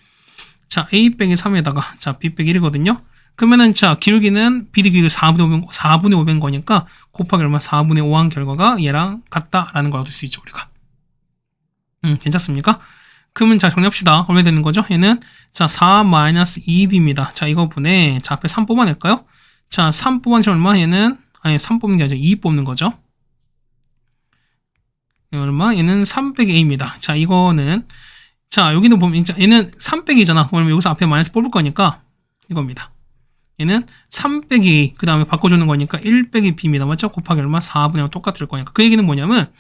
자, A 빼기 3에다가, 자, B 빼기 1이거든요. 그러면은, 자, 기울기는 BD 기울기 4분의 5인 거니까, 곱하기 얼마? 4분의 5 한 결과가 얘랑 같다라는 걸 얻을 수 있죠, 우리가. 괜찮습니까? 그러면 자, 정리합시다. 얼마 되는 거죠? 얘는, 자, 4-2B입니다. 자, 이거 분의, 자, 앞에 3 뽑아낼까요? 자, 3 뽑아내면 얼마? 얘는, 아니, 3 뽑는 게 아니라 2 뽑는 거죠. 얼마? 얘는 3 빼기 A입니다. 자, 이거는, 자, 여기는 보면, 얘는 3 빼기잖아. 그러면 여기서 앞에 마이너스 뽑을 거니까, 이겁니다. 얘는 3 빼기 A, 그 다음에 바꿔주는 거니까 1 빼기 B입니다. 맞죠? 곱하기 얼마? 4분의 5 똑같을 거니까. 그 얘기는 뭐냐면,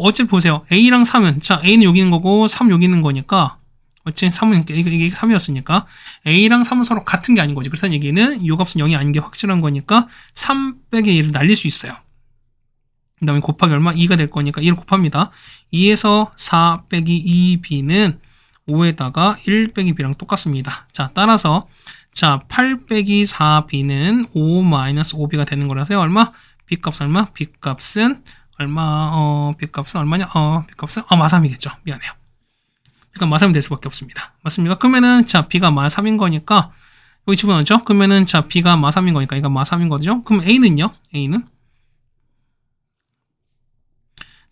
어차피 보세요. A랑 3은, 자, A는 여기 있는 거고, 3 여기 있는 거니까, 어찌 3은 이게 3이었으니까 A랑 3은 서로 같은 게 아닌 거지. 그렇다는 얘기는 이 값은 0이 아닌 게 확실한 거니까 3 빼기 1을 날릴 수 있어요. 그 다음에 곱하기 얼마? 2가 될 거니까 1을 곱합니다. 2에서 4 빼기 2b는 5에다가 1 빼기 b랑 똑같습니다. 자, 따라서 자 8 빼기 4b는 5-5b가 되는 거라서요. 얼마? b값은 얼마? b값은 얼마? b값은 얼마냐? b값은 마3이겠죠. 미안해요. 그러니까 마3이 될 수밖에 없습니다. 맞습니까? 그러면은 자 B가 마3인 거니까 여기 집어넣죠? 그러면은 자 B가 마3인 거니까 이거 마3인 거죠? 그럼 A는요? A는?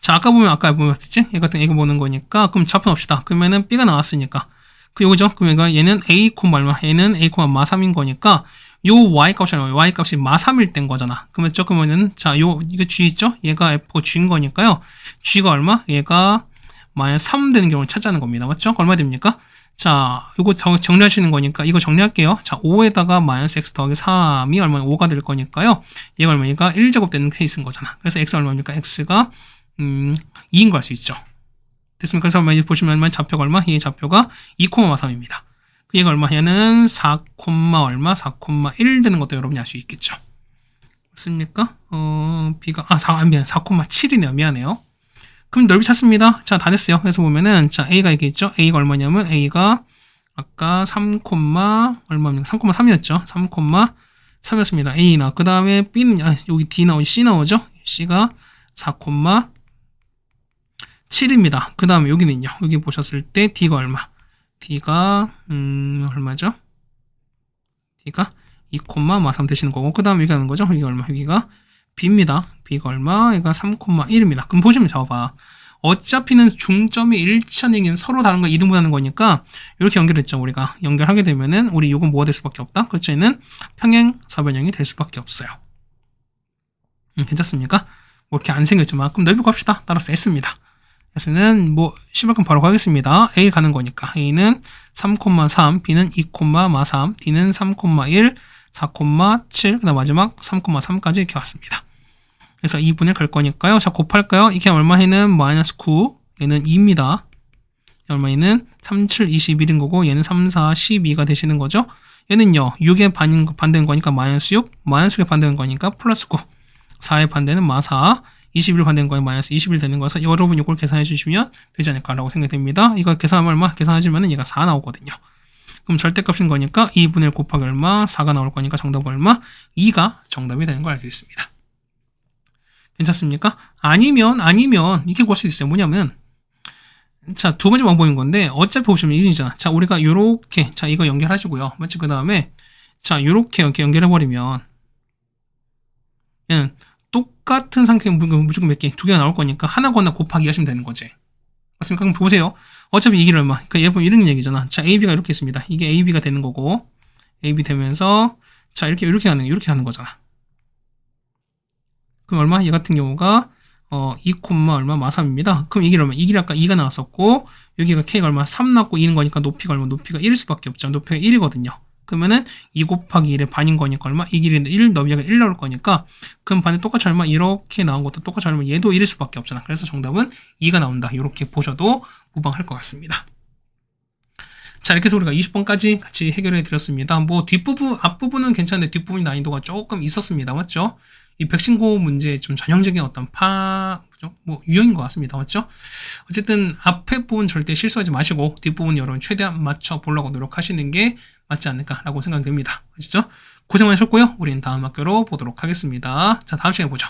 자 아까 보면 아까 뭐였지? 얘 같은 이거 보는 거니까 그럼 좌표 넣읍시다. 그러면은 B가 나왔으니까 그 요거죠? 그러면 얘는 A, 얼마? 얘는 A, 마3인 거니까 요 Y값이잖아요. Y값이 마3일 땐 거잖아. 그렇죠? 그러면은 자 이거 G 있죠? 얘가 F고 G인 거니까요. G가 얼마? 얘가 -3 되는 경우를 찾자는 겁니다. 맞죠? 얼마 됩니까? 자, 이거 정리하시는 거니까 이거 정리할게요. 자, 5에다가 -x 더하기 3이 얼마나 5가 될 거니까요. 얘가 얼마니까 1제곱 되는 케이스인 거잖아. 그래서 x 얼마입니까? x가 2인 거 알 수 있죠. 됐습니까? 그래서 보시면 얼마 좌표가 얼마? 얘 좌표가 2,3입니다. 얘가 얼마? 얘는 4, 얼마? 4,1 되는 것도 여러분이 알 수 있겠죠. 맞습니까? b가 4,7이네요. 미안해요. 그럼 넓이 찾습니다. 자, 다 됐어요. 그래서 보면은, 자, A가 이게 있죠? A가 얼마냐면, A가 아까 3, 얼마입니까? 3,3이었죠? 3,3이었습니다. A 나. 그 다음에 B는, 여기 D 나오죠? C 나오죠? C가 4, 7입니다. 그 다음에 여기는요. 여기 보셨을 때 D가 얼마? D가 얼마죠? D가 2,3 되시는 거고, 그 다음에 여기 하는 거죠. 여기가 얼마? 여기가 B입니다. B가 얼마? 여기가 3,1입니다. 그럼 보시면 잡아봐. 어차피는 중점이 일치하는 서로 다른 거 이등분하는 거니까 이렇게 연결했죠. 우리가 연결하게 되면은 우리 요건 뭐가 될 수밖에 없다. 그렇죠? 얘는 평행 사변형이 될 수밖에 없어요. 괜찮습니까? 뭐 이렇게 안 생겼지만 그럼 넓이고 합시다. 따라서 S입니다. S는 뭐 시발금 바로 가겠습니다. A 가는 거니까 A는 3,3, B는 2,3, D는 3,1, 4,7, 그다음 마지막 3,3까지 이렇게 왔습니다. 그래서 2분의 갈 거니까요. 자, 곱할까요? 이게 얼마에는 마이너스 9, 얘는 2입니다. 얼마에는 3, 7, 21인 거고, 얘는 3, 4, 12가 되시는 거죠. 얘는요, 6의 반대인 거니까 마이너스 6, 마이너스 6의 반대인 거니까 플러스 9, 4의 반대는 마사, 21 반대인 거에 마이너스 21 되는 거여서 여러분 이걸 계산해 주시면 되지 않을까라고 생각됩니다. 이거 계산하면 얼마? 계산하시면 얘가 4 나오거든요. 그럼 절대값인 거니까 2분의 1 곱하기 얼마? 4가 나올 거니까 정답 얼마? 2가 정답이 되는 걸 알 수 있습니다. 괜찮습니까? 아니면 이렇게 구할 수 있어요. 뭐냐면 자, 두 번째 방법인 건데 어차피 보시면 이잖아. 자, 우리가 요렇게 자, 이거 연결하시고요. 맞지? 그다음에 자, 요렇게 이렇게 연결해 버리면 얘는 똑같은 상태의 무조건 몇 개? 두 개가 나올 거니까 하나거나 곱하기 하시면 되는 거지. 맞습니까? 그럼 보세요. 어차피 이 길이 얼마? 그러니까 얘 보면 이런 얘기잖아. 자, AB가 이렇게 있습니다. 이게 AB가 되는 거고 AB 되면서 자, 이렇게 하는 거잖아. 그럼 얼마? 얘 같은 경우가 2, 얼마? 마삼입니다. 그럼 이 길 얼마? 이 길이 아까 2가 나왔었고 여기가 K가 얼마? 3 나왔고 2는 거니까 높이가 얼마? 높이가 1일 수밖에 없죠. 높이가 1이거든요. 그러면은 2 곱하기 1의 반인 거니까 얼마? 이 길인데 1 너비가 1 나올 거니까 그럼 반에 똑같이 얼마? 이렇게 나온 것도 똑같이 얼마? 얘도 1일 수밖에 없잖아. 그래서 정답은 2가 나온다. 이렇게 보셔도 무방할 것 같습니다. 자, 이렇게 해서 우리가 20번까지 같이 해결해 드렸습니다. 뭐 앞부분은 괜찮은데 뒷부분이 난이도가 조금 있었습니다. 맞죠? 이 백신고 문제 좀 전형적인 어떤 유형인 것 같습니다. 맞죠? 어쨌든 앞에 부분 절대 실수하지 마시고 뒷부분 여러분 최대한 맞춰 보려고 노력하시는 게 맞지 않을까라고 생각이 듭니다. 아시죠? 고생 많으셨고요. 우리는 다음 학교로 보도록 하겠습니다. 자, 다음 시간에 보죠.